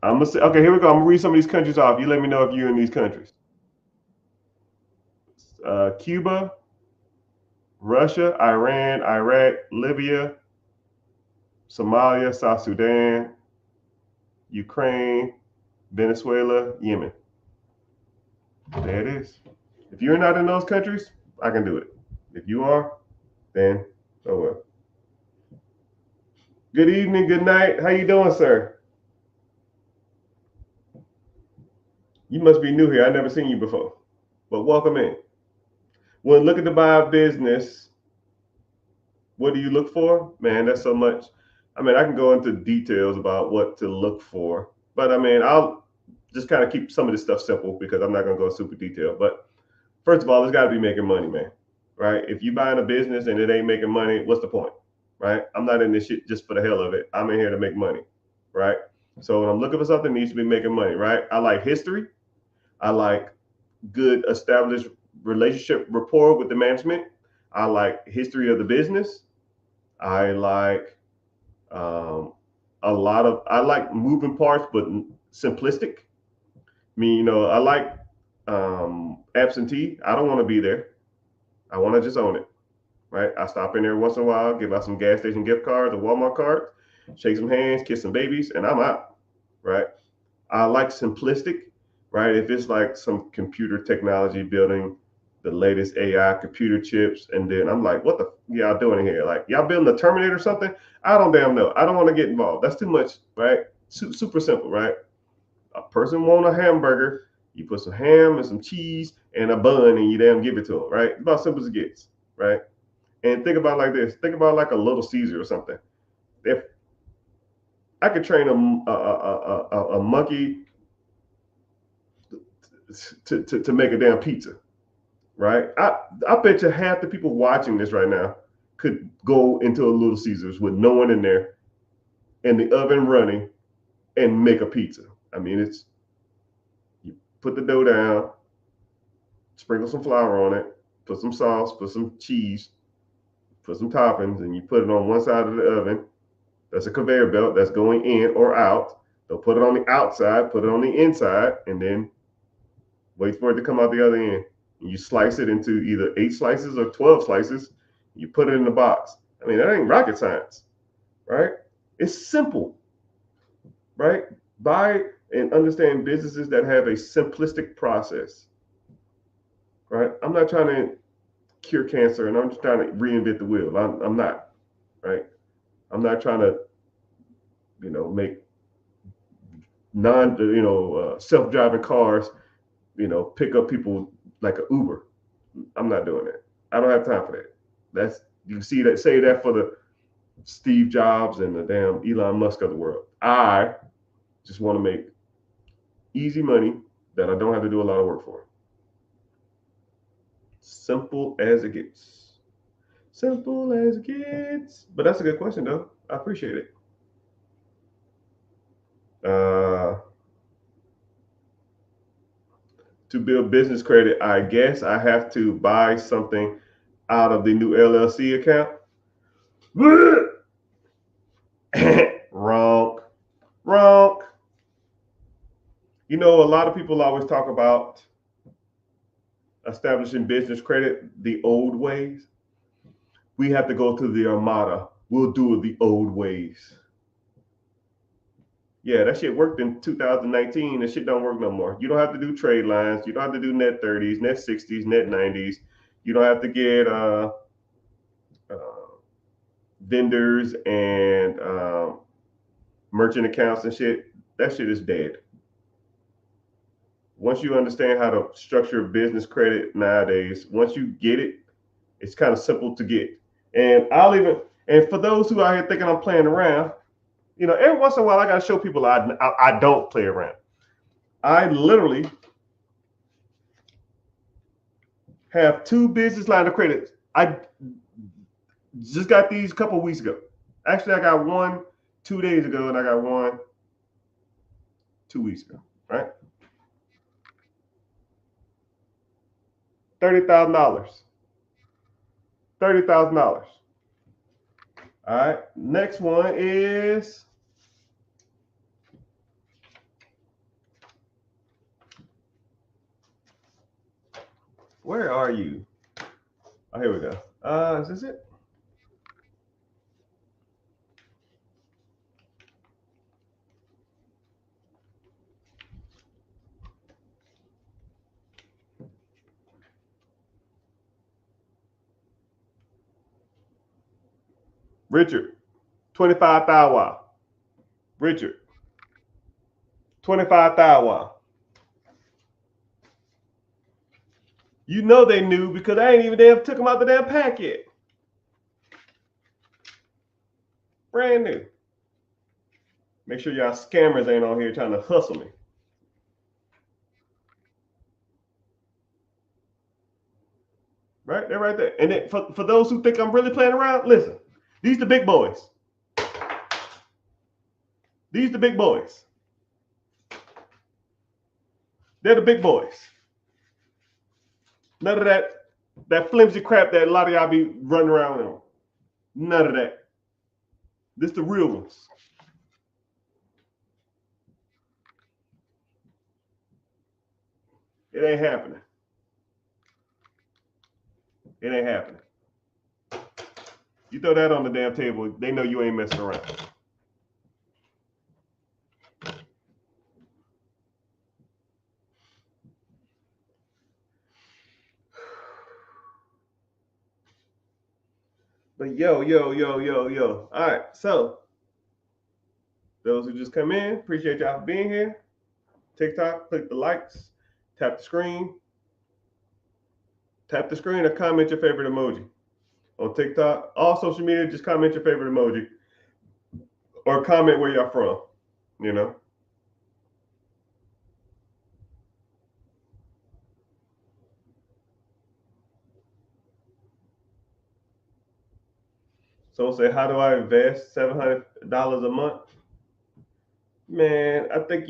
I'm gonna say, okay, here we go. I'm gonna read some of these countries off. You let me know if you're in these countries. Cuba, Russia, Iran, Iraq, Libya, Somalia, South Sudan, Ukraine, Venezuela, Yemen. There it is. If you're not in those countries, I can do it. If you are, then oh well. Good evening, good night. How you doing, sir? You must be new here. I've never seen you before. But welcome in. When looking to buy a business, what do you look for? Man, that's so much. I mean, I can go into details about what to look for, but I mean, I'll just kind of keep some of this stuff simple because I'm not going to go super detailed. But first of all, it's got to be making money, man. Right? If you buying a business and it ain't making money, what's the point? Right? I'm not in this shit just for the hell of it. I'm in here to make money. Right? So when I'm looking for something, it needs to be making money. Right? I like history. I like good established relationship rapport with the management. I like history of the business. I like I like moving parts, but simplistic. I mean, I like absentee. I don't want to be there. I want to just own it, right? I stop in there once in a while, give out some gas station gift cards or Walmart cards, shake some hands, kiss some babies, and I'm out, right? I like simplistic, right? If it's like some computer technology building the latest AI computer chips, and then I'm like, what the y'all doing here? Like y'all building a Terminator or something? I don't damn know. I don't want to get involved. That's too much, right? Super simple, right? A person want a hamburger, you put some ham and some cheese and a bun, and you damn give it to them, right? It's about simple as it gets, right? And think about it like this. Think about like a Little Caesar or something. If I could train a monkey to make a damn pizza, right? I bet you half the people watching this right now could go into a Little Caesars with no one in there and the oven running and make a pizza. I mean, it's you put the dough down, sprinkle some flour on it, put some sauce, put some cheese, put some toppings, and you put it on one side of the oven. That's a conveyor belt that's going in or out. They'll put it on the outside, put it on the inside, and then wait for it to come out the other end. And you slice it into either 8 slices or 12 slices. You put it in the box. I mean, that ain't rocket science, right? It's simple, right? Buy and understand businesses that have a simplistic process, right? I'm not trying to cure cancer, and I'm just trying to reinvent the wheel. I'm not, right? I'm not trying to, make self-driving cars, pick up people like an Uber. I'm not doing that. I don't have time for that. That's you see that say that for the Steve Jobs and the damn Elon Musk of the world. I just want to make easy money that I don't have to do a lot of work for. Simple as it gets. Simple as it gets. But that's a good question, though. I appreciate it. To build business credit, I guess I have to buy something out of the new LLC account. Wrong. A lot of people always talk about establishing business credit the old ways. We have to go to the Armada. We'll do it the old ways. Yeah, that shit worked in 2019. That shit don't work no more. You don't have to do trade lines. You don't have to do net 30s, net 60s, net 90s. You don't have to get vendors and merchant accounts and shit. That shit is dead. Once you understand how to structure business credit nowadays, once you get it, it's kind of simple to get. And for those who are here thinking I'm playing around, every once in a while I gotta show people I don't play around. I literally have 2 business line of credit. I just got these a couple of weeks ago. Actually, I got one 2 days ago, and I got one 2 weeks ago. Right? $30,000. $30,000. All right. Next one is where are you? Oh, here we go. Is this it? Richard, 25,000. Richard, 25,000. You know they knew because I ain't even damn took them out the damn pack yet. Brand new. Make sure y'all scammers ain't on here trying to hustle me. Right? They're right there. And then for those who think I'm really playing around, listen. These the big boys. These the big boys. They're the big boys. None of that flimsy crap that a lot of y'all be running around on. None of that. This the real ones. It ain't happening. It ain't happening. You throw that on the damn table, they know you ain't messing around. But yo. All right, so those who just come in, appreciate y'all for being here. TikTok, click the likes, tap the screen. Tap the screen or comment your favorite emoji. On TikTok, all social media, just comment your favorite emoji or comment where y'all from, So say, how do I invest $700 a month? Man, I think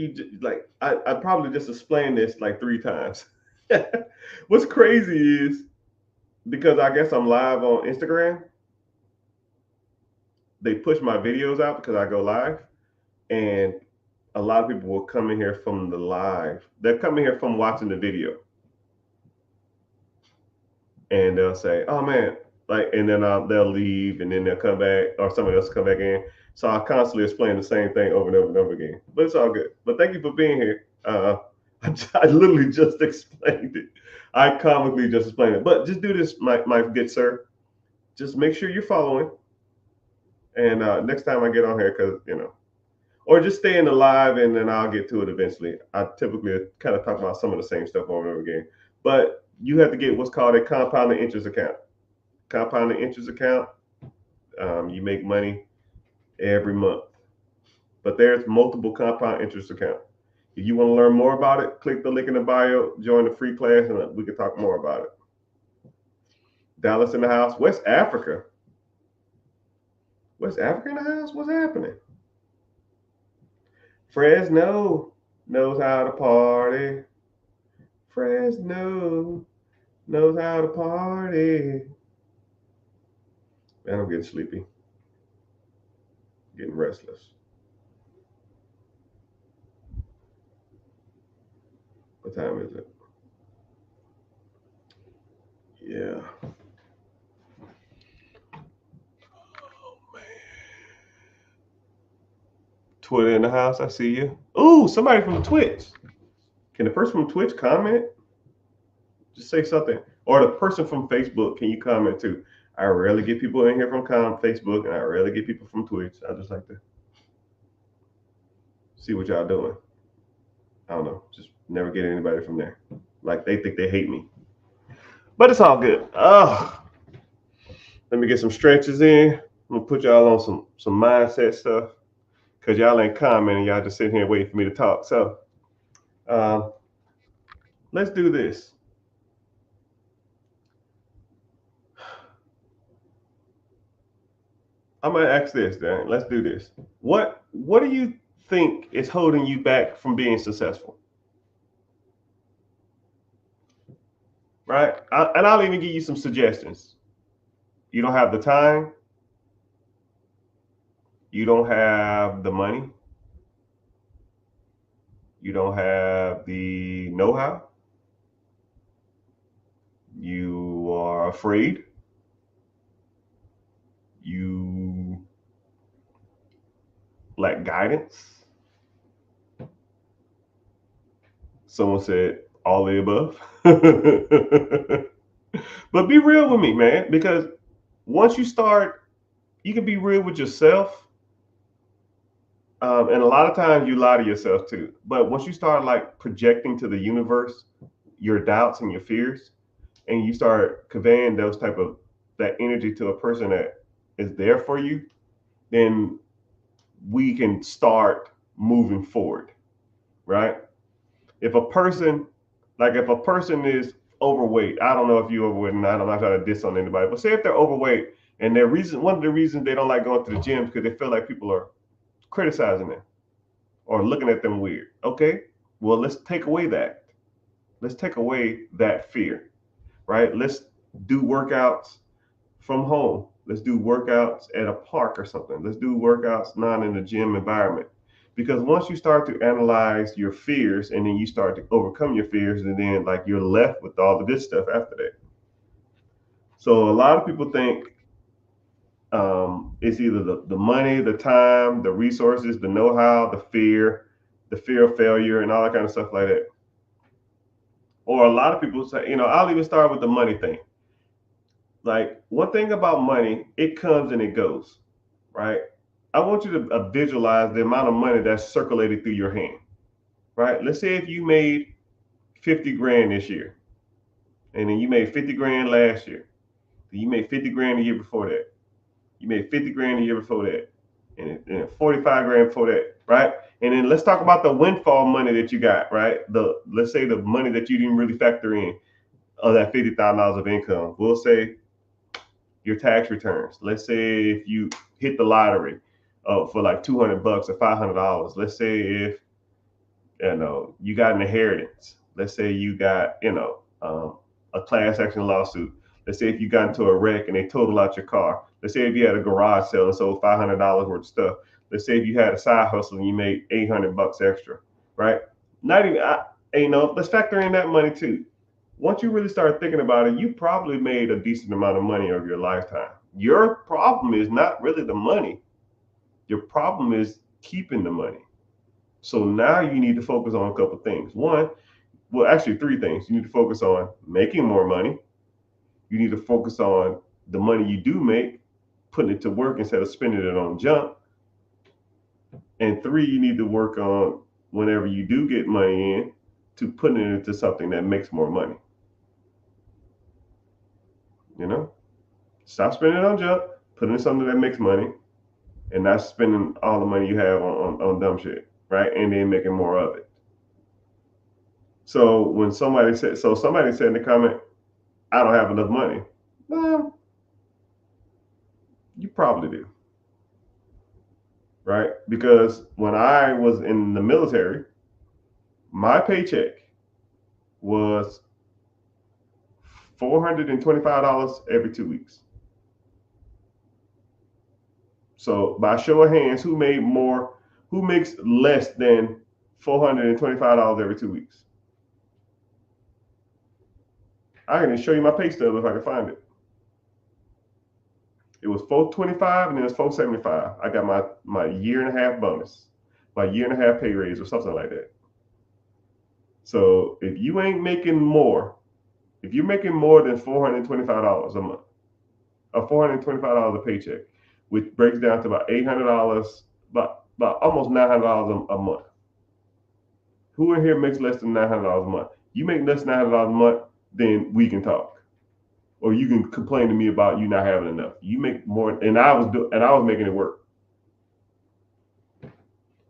I probably just explained this like 3 times. What's crazy is because I guess I'm live on Instagram, they push my videos out because I go live, and a lot of people will come in here from the live. They're coming here from watching the video, and they'll say, "Oh man," like, and then they'll leave, and then they'll come back, or somebody else come back in. So I constantly explain the same thing over and over and over again. But it's all good. But thank you for being here. I literally just explained it. I comically just explained it. But just do this, my good sir. Just make sure you're following. And next time I get on here, because or just stay in the live, and then I'll get to it eventually. I typically kind of talk about some of the same stuff over and over again. But you have to get what's called a compounding interest account. Compounding interest account, you make money every month. But there's multiple compound interest accounts. If you want to learn more about it, click the link in the bio, join the free class, and we can talk more about it. Dallas in the house. West Africa. West Africa in the house? What's happening? Fresno knows how to party. Fresno knows how to party. Man, I'm getting sleepy. Getting restless. What time is it? Yeah. Oh man. Twitter in the house. I see you. Ooh, somebody from Twitch. Can the person from Twitch comment? Just say something. Or the person from Facebook, can you comment too? I rarely get people in here from Facebook, and I rarely get people from Twitch. I just like to see what y'all doing. I don't know. Just never get anybody from there. Like they think they hate me. But it's all good. Let me get some stretches in. I'm gonna put y'all on some mindset stuff. Cause y'all ain't commenting, y'all just sitting here waiting for me to talk. So let's do this. I'm gonna ask this, Dan. Let's do this. What do you think is holding you back from being successful? Right? And I'll even give you some suggestions. You don't have the time. You don't have the money. You don't have the know-how. You are afraid. You lack guidance. Someone said all the above. But be real with me, man, because once you start, you can be real with yourself. And a lot of times you lie to yourself too. But once you start like projecting to the universe your doubts and your fears, and you start conveying those type of that energy to a person that is there for you, then we can start moving forward, right? If a person, if a person is overweight, I don't know if you're overweight or not. I'm not trying to diss on anybody, but say if they're overweight and one of the reasons they don't like going to the gym is because they feel like people are criticizing them or looking at them weird. Okay, well, let's take away that. Let's take away that fear, right? Let's do workouts from home. Let's do workouts at a park or something. Let's do workouts not in a gym environment. Because once you start to analyze your fears and then you start to overcome your fears, and then like you're left with all the good stuff after that. So a lot of people think it's either the money, the time, the resources, the know-how, the fear of failure, and all that kind of stuff like that. Or a lot of people say, I'll even start with the money thing. Like one thing about money, it comes and it goes, right? I want you to visualize the amount of money that's circulated through your hand, right? Let's say if you made 50 grand this year, and then you made 50 grand last year, then you made 50 grand the year before that, you made 50 grand the year before that, and 45 grand before that, right? And then let's talk about the windfall money that you got, right? Let's say the money that you didn't really factor in of that $50,000 of income. We'll say your tax returns. Let's say if you hit the lottery for like $200 or $500. Let's say if you got an inheritance. Let's say you got a class action lawsuit. Let's say if you got into a wreck and they totaled out your car. Let's say if you had a garage sale and sold $500 worth of stuff. Let's say if you had a side hustle and you made $800 extra, right? Not even, let's factor in that money too. Once you really start thinking about it, you probably made a decent amount of money over your lifetime. Your problem is not really the money. Your problem is keeping the money. So now you need to focus on a couple of things. One, well, actually three things. You need to focus on making more money. You need to focus on the money you do make, putting it to work instead of spending it on junk. And three, you need to work on whenever you do get money in to putting it into something that makes more money. You know, stop spending it on junk, put it in something that makes money, and not spending all the money you have on dumb shit, right? And then making more of it. So when somebody said in the comment, I don't have enough money. Well, you probably do. Right? Because when I was in the military, my paycheck was $425 every 2 weeks. So by show of hands, who makes less than $425 every 2 weeks? I can show you my pay stub if I can find it. It was $425 and then it was $475. I got my year and a half bonus, my year and a half pay raise or something like that. So if you ain't making more, if you're making more than $425 a month, or $425 a paycheck, which breaks down to about $800, about almost $900 a month. Who in here makes less than $900 a month? You make less than $900 a month, then we can talk. Or you can complain to me about you not having enough. You make more, and I was making it work.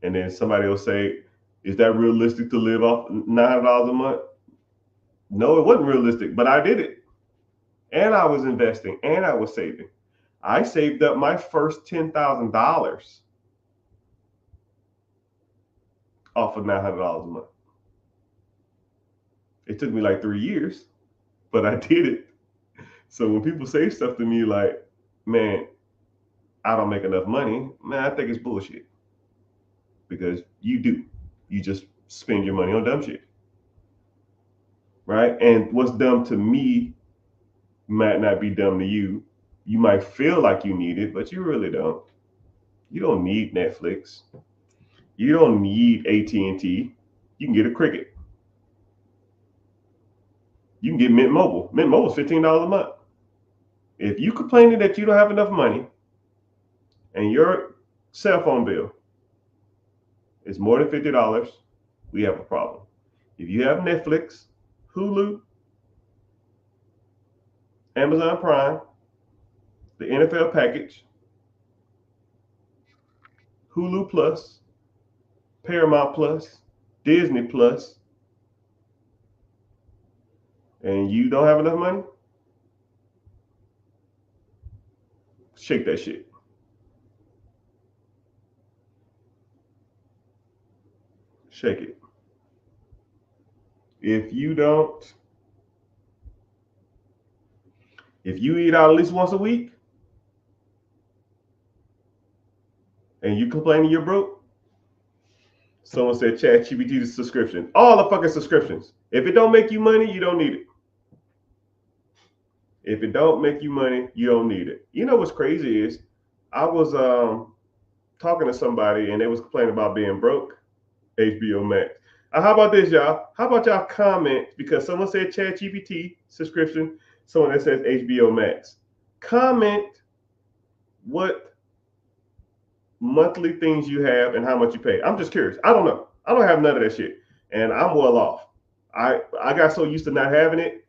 And then somebody will say, "Is that realistic to live off $900 a month?" No, it wasn't realistic, but I did it, and I was investing, and I was saving. I saved up my first $10,000 off of $900 a month. It took me like 3 years, but I did it. So when people say stuff to me like, "Man, I don't make enough money," man, I think it's bullshit. Because you do. You just spend your money on dumb shit. Right? And what's dumb to me might not be dumb to you. You might feel like you need it, but you really don't. You don't need Netflix. You don't need AT&T. You can get a Cricket. You can get Mint Mobile. Mint Mobile is $15 a month. If you complaining that you don't have enough money and your cell phone bill is more than $50, we have a problem. If you have Netflix, Hulu, Amazon Prime, the NFL package, Hulu Plus, Paramount Plus, Disney Plus, and you don't have enough money, shake that shit. Shake it. If you eat out at least once a week and you complaining you're broke, someone said ChatGPT subscription. All the fucking subscriptions. If it don't make you money, you don't need it. If it don't make you money, you don't need it. You know what's crazy is I was talking to somebody and they was complaining about being broke. HBO Max. How about this, y'all? How about y'all comment, because someone said ChatGPT subscription, someone that says HBO Max. Comment what monthly things you have and how much you pay. I'm just curious. I don't know. I don't have none of that shit, and I'm well off. I got so used to not having it.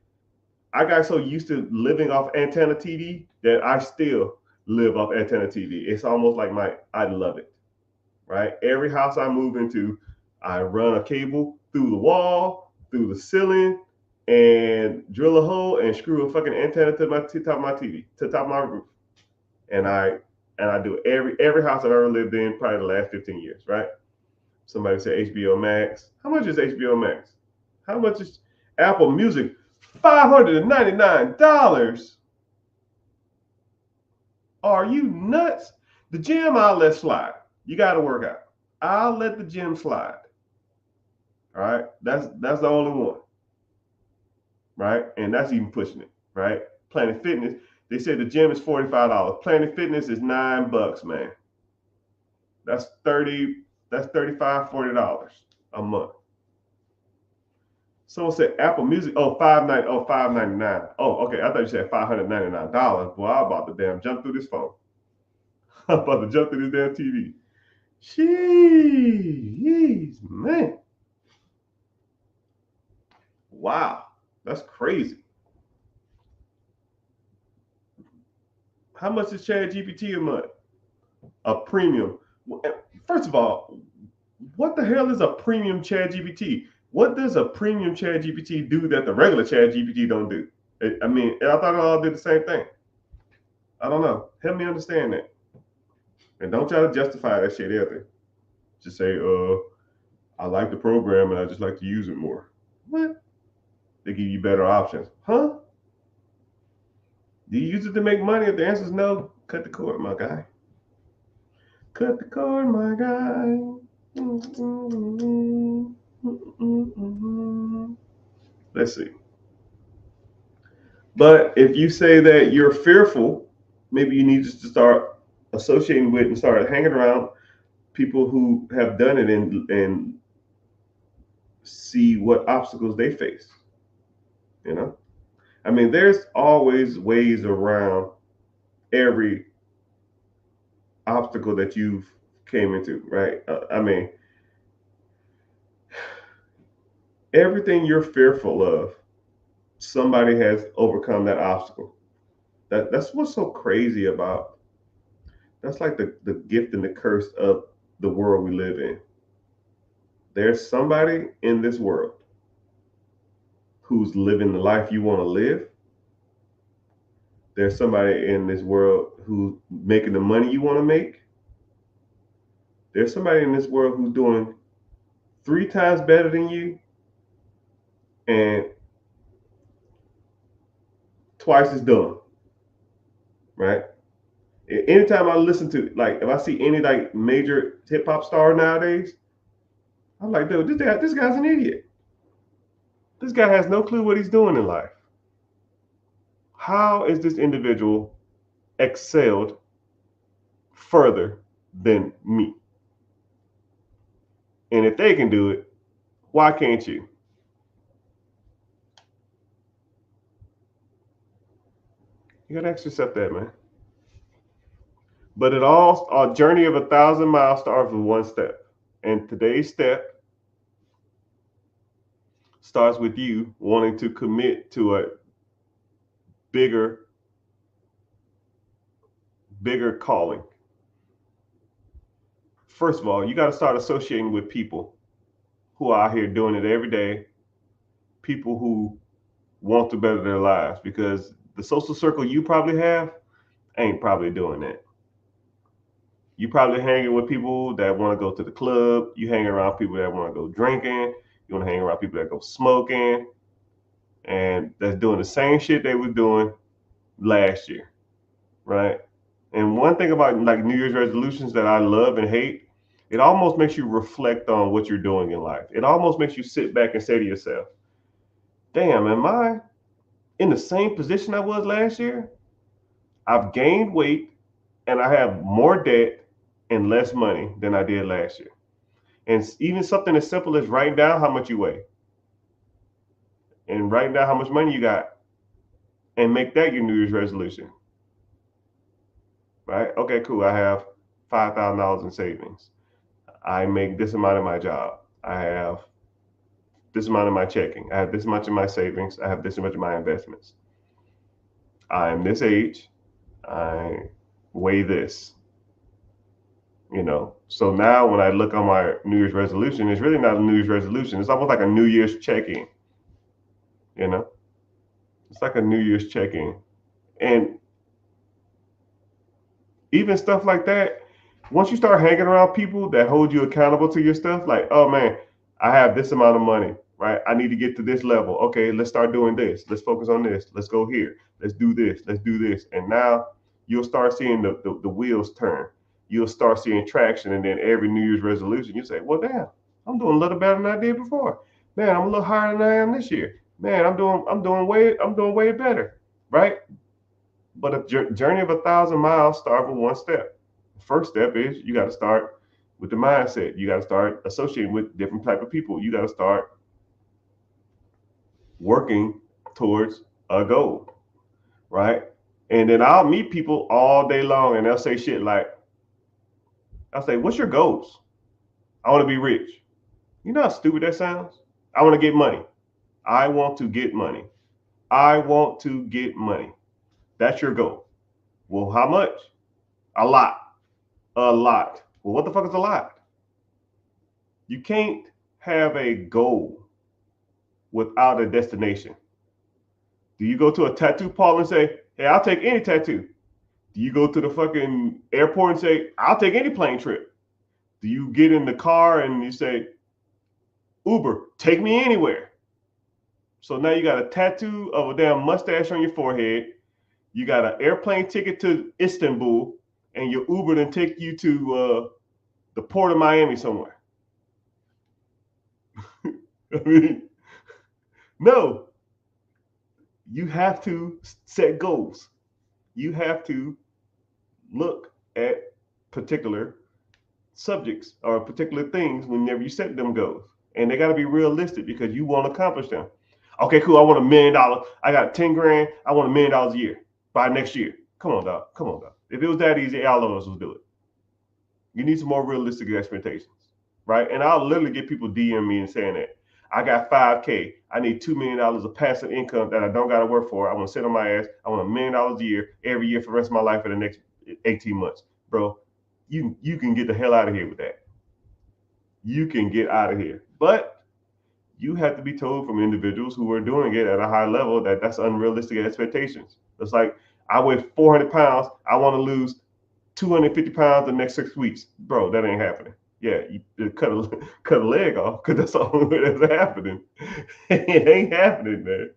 I got so used to living off antenna TV that I still live off antenna TV. It's almost like I love it, right? Every house I move into, I run a cable through the wall, through the ceiling, and drill a hole and screw a fucking antenna to top of my TV, to the top of my roof. And I do every house I've ever lived in, probably the last 15 years, right? Somebody said HBO Max. How much is HBO Max? How much is Apple Music? $599. Are you nuts? The gym, I'll let slide. You got to work out. I'll let the gym slide. All right, that's the only one, right? And that's even pushing it, right? Planet Fitness, they said the gym is $45. Planet Fitness is $9, man. That's 30. That's $35-$40 a month. Someone said Apple Music. Oh, $599. Oh, okay. I thought you said $599. Boy, I'm about to damn jump through this phone. I'm about to jump through this damn TV. Jeez, man. Wow, that's crazy. How much is ChatGPT a month? A premium. First of all, what the hell is a premium ChatGPT? What does a premium ChatGPT do that the regular ChatGPT don't do? I mean, I thought it all did the same thing. I don't know. Help me understand that. And don't try to justify that shit either. Just say, I like the program and I just like to use it more. What? They give you better options. Huh? Do you use it to make money? If the answer is no, cut the cord, my guy. Cut the cord, my guy. Let's see. But if you say that you're fearful, maybe you need to start associating with and start hanging around people who have done it and see what obstacles they face. You know, I mean, there's always ways around every obstacle that you've came into, right? I mean, everything you're fearful of, somebody has overcome that obstacle. That's what's so crazy about. That's like the gift and the curse of the world we live in. There's somebody in this world who's living the life you want to live. There's somebody in this world who's making the money you want to make. There's somebody in this world who's doing 3 times better than you and twice as dumb, right? Anytime I listen to, like, if I see any like major hip hop star nowadays, I'm like, dude, this guy's an idiot. This guy has no clue what he's doing in life. How is this individual excelled further than me? And if they can do it, why can't you? You gotta ask yourself that, man. But a journey of 1,000 miles starts with one step. And today's step starts with you wanting to commit to a bigger calling. First of all, you got to start associating with people who are out here doing it every day, people who want to better their lives, because the social circle you probably have ain't probably doing that. You probably hanging with people that want to go to the club. You hanging around people that want to go drinking. You want to hang around people that go smoking, and that's doing the same shit they was doing last year, right? And one thing about like New Year's resolutions that I love and hate, it almost makes you reflect on what you're doing in life. It almost makes you sit back and say to yourself, damn, am I in the same position I was last year? I've gained weight and I have more debt and less money than I did last year. And even something as simple as writing down how much you weigh and writing down how much money you got and make that your New Year's resolution. Right? Okay, cool. I have $5,000 in savings. I make this amount of my job. I have this amount of my checking. I have this much in my savings. I have this much in my investments. I'm this age. I weigh this. You know, so now when I look on my New Year's resolution, it's really not a New Year's resolution. It's almost like a New Year's check-in. You know, it's like a New Year's check-in. And even stuff like that, once you start hanging around people that hold you accountable to your stuff, like, oh man, I have this amount of money, right? I need to get to this level. Okay, let's start doing this. Let's focus on this. Let's go here. Let's do this. Let's do this. And now you'll start seeing the wheels turn. You'll start seeing traction. And then every New Year's resolution, you say, well, damn, I'm doing a little better than I did before. Man, I'm a little higher than I am this year. Man, I'm doing way better, right? But a journey of 1,000 miles starts with one step. The first step is you got to start with the mindset. You got to start associating with different type of people. You got to start working towards a goal, right? And then I'll meet people all day long, and they'll say shit like, I'll say, "What's your goals?" I want to be rich. You know how stupid that sounds? I want to get money. I want to get money. I want to get money. That's your goal. Well, how much? A lot. A lot. Well, what the fuck is a lot? You can't have a goal without a destination. Do you go to a tattoo parlor and say, hey, I'll take any tattoo? Do you go to the fucking airport and say, I'll take any plane trip? Do you get in the car and you say, Uber, take me anywhere? So now you got a tattoo of a damn mustache on your forehead. You got an airplane ticket to Istanbul, and your Uber then take you to the port of Miami somewhere. I mean, no. You have to set goals. You have to look at particular subjects or particular things whenever you set them goals. And they got to be realistic because you want to accomplish them. Okay, cool. I want $1 million. I got 10 grand. I want $1 million a year by next year. Come on, dog. Come on, dog. If it was that easy, all of us would do it. You need some more realistic expectations, right? And I'll literally get people DM me and saying that I got 5K. I need $2 million of passive income that I don't got to work for. I want to sit on my ass. I want $1 million a year every year for the rest of my life for the next 18 months. Bro, you can get the hell out of here with that. You can get out of here. But you have to be told from individuals who are doing it at a high level that that's unrealistic expectations. It's like, I weigh 400 pounds. I want to lose 250 pounds the next 6 weeks. Bro, that ain't happening. Yeah, you cut a leg off because that's the only way that's happening. It ain't happening, man.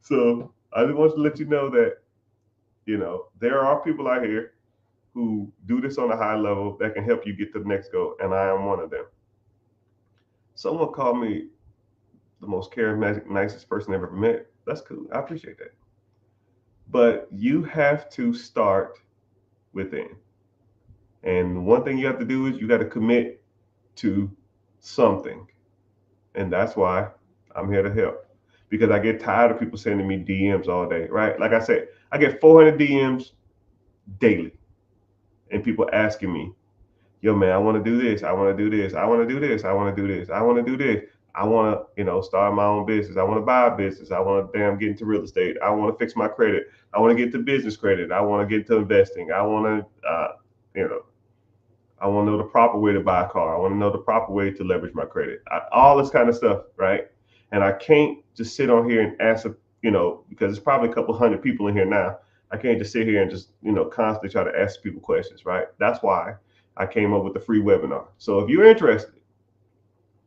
So I just want to let you know that, there are people out here who do this on a high level that can help you get to the next goal, and I am one of them. Someone called me the most charismatic, nicest person I've ever met. That's cool. I appreciate that. But you have to start within. And one thing you have to do is you got to commit to something. And that's why I'm here to help. Because I get tired of people sending me DMs all day, right? Like I said, I get 400 DMs daily. And people asking me, yo, man, I want to do this. I want to do this. I want to do this. I want to do this. I want to do this. I want to, start my own business. I want to buy a business. I want to get into real estate. I want to fix my credit. I want to get to business credit. I want to get to investing. I want to, I want to know the proper way to buy a car. I want to know the proper way to leverage my credit. All this kind of stuff, right? And I can't just sit on here and answer, because there's probably a couple hundred people in here now. I can't just sit here and just, constantly try to ask people questions, right? That's why I came up with the free webinar. So if you're interested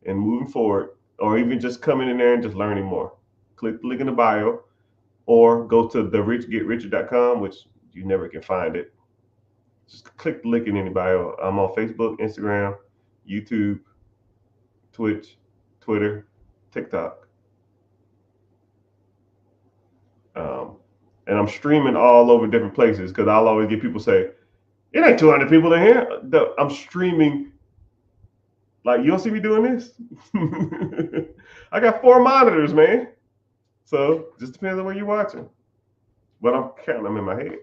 in moving forward, or even just coming in there and just learning more, click the link in the bio, or go to therichgetricher.com, which you never can find it. Just click the link in any bio. I'm on Facebook, Instagram, YouTube, Twitch, Twitter, TikTok. And I'm streaming all over different places because I'll always get people say, it ain't 200 people in here. I'm streaming. Like, you don't see me doing this? I got 4 monitors, man. So just depends on where you're watching. But I'm counting them in my head.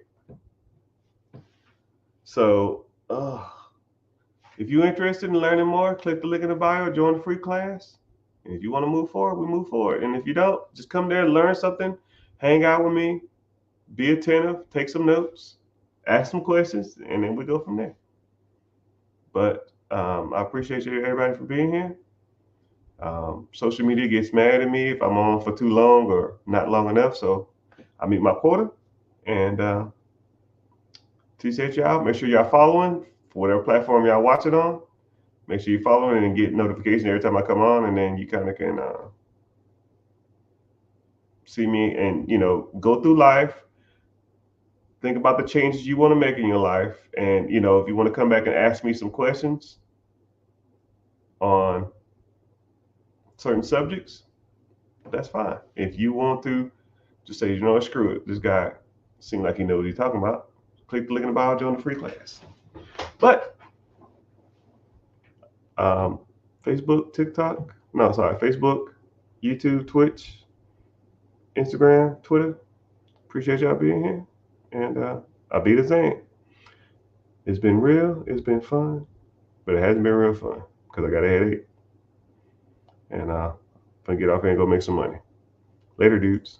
So if you're interested in learning more, click the link in the bio, join the free class. And if you want to move forward, we move forward. And if you don't, just come there and learn something, hang out with me, be attentive, take some notes, ask some questions, and then we go from there. But I appreciate you, everybody, for being here. Social media gets mad at me if I'm on for too long or not long enough. So I meet my quota. And appreciate y'all. Make sure y'all following for whatever platform y'all watch it on. Make sure you follow and get notification every time I come on, and then you kind of can see me and, go through life, think about the changes you want to make in your life. And, if you want to come back and ask me some questions on certain subjects, that's fine. If you want to just say, screw it, this guy seemed like he knows what he's talking about, click the link in the bio, join the free class. But Facebook, TikTok, no, sorry, Facebook, YouTube, Twitch, Instagram, Twitter. Appreciate y'all being here. And I'll be the same. It's been real, it's been fun, but it hasn't been real fun because I got a headache. And I'm gonna get off here and go make some money. Later, dudes.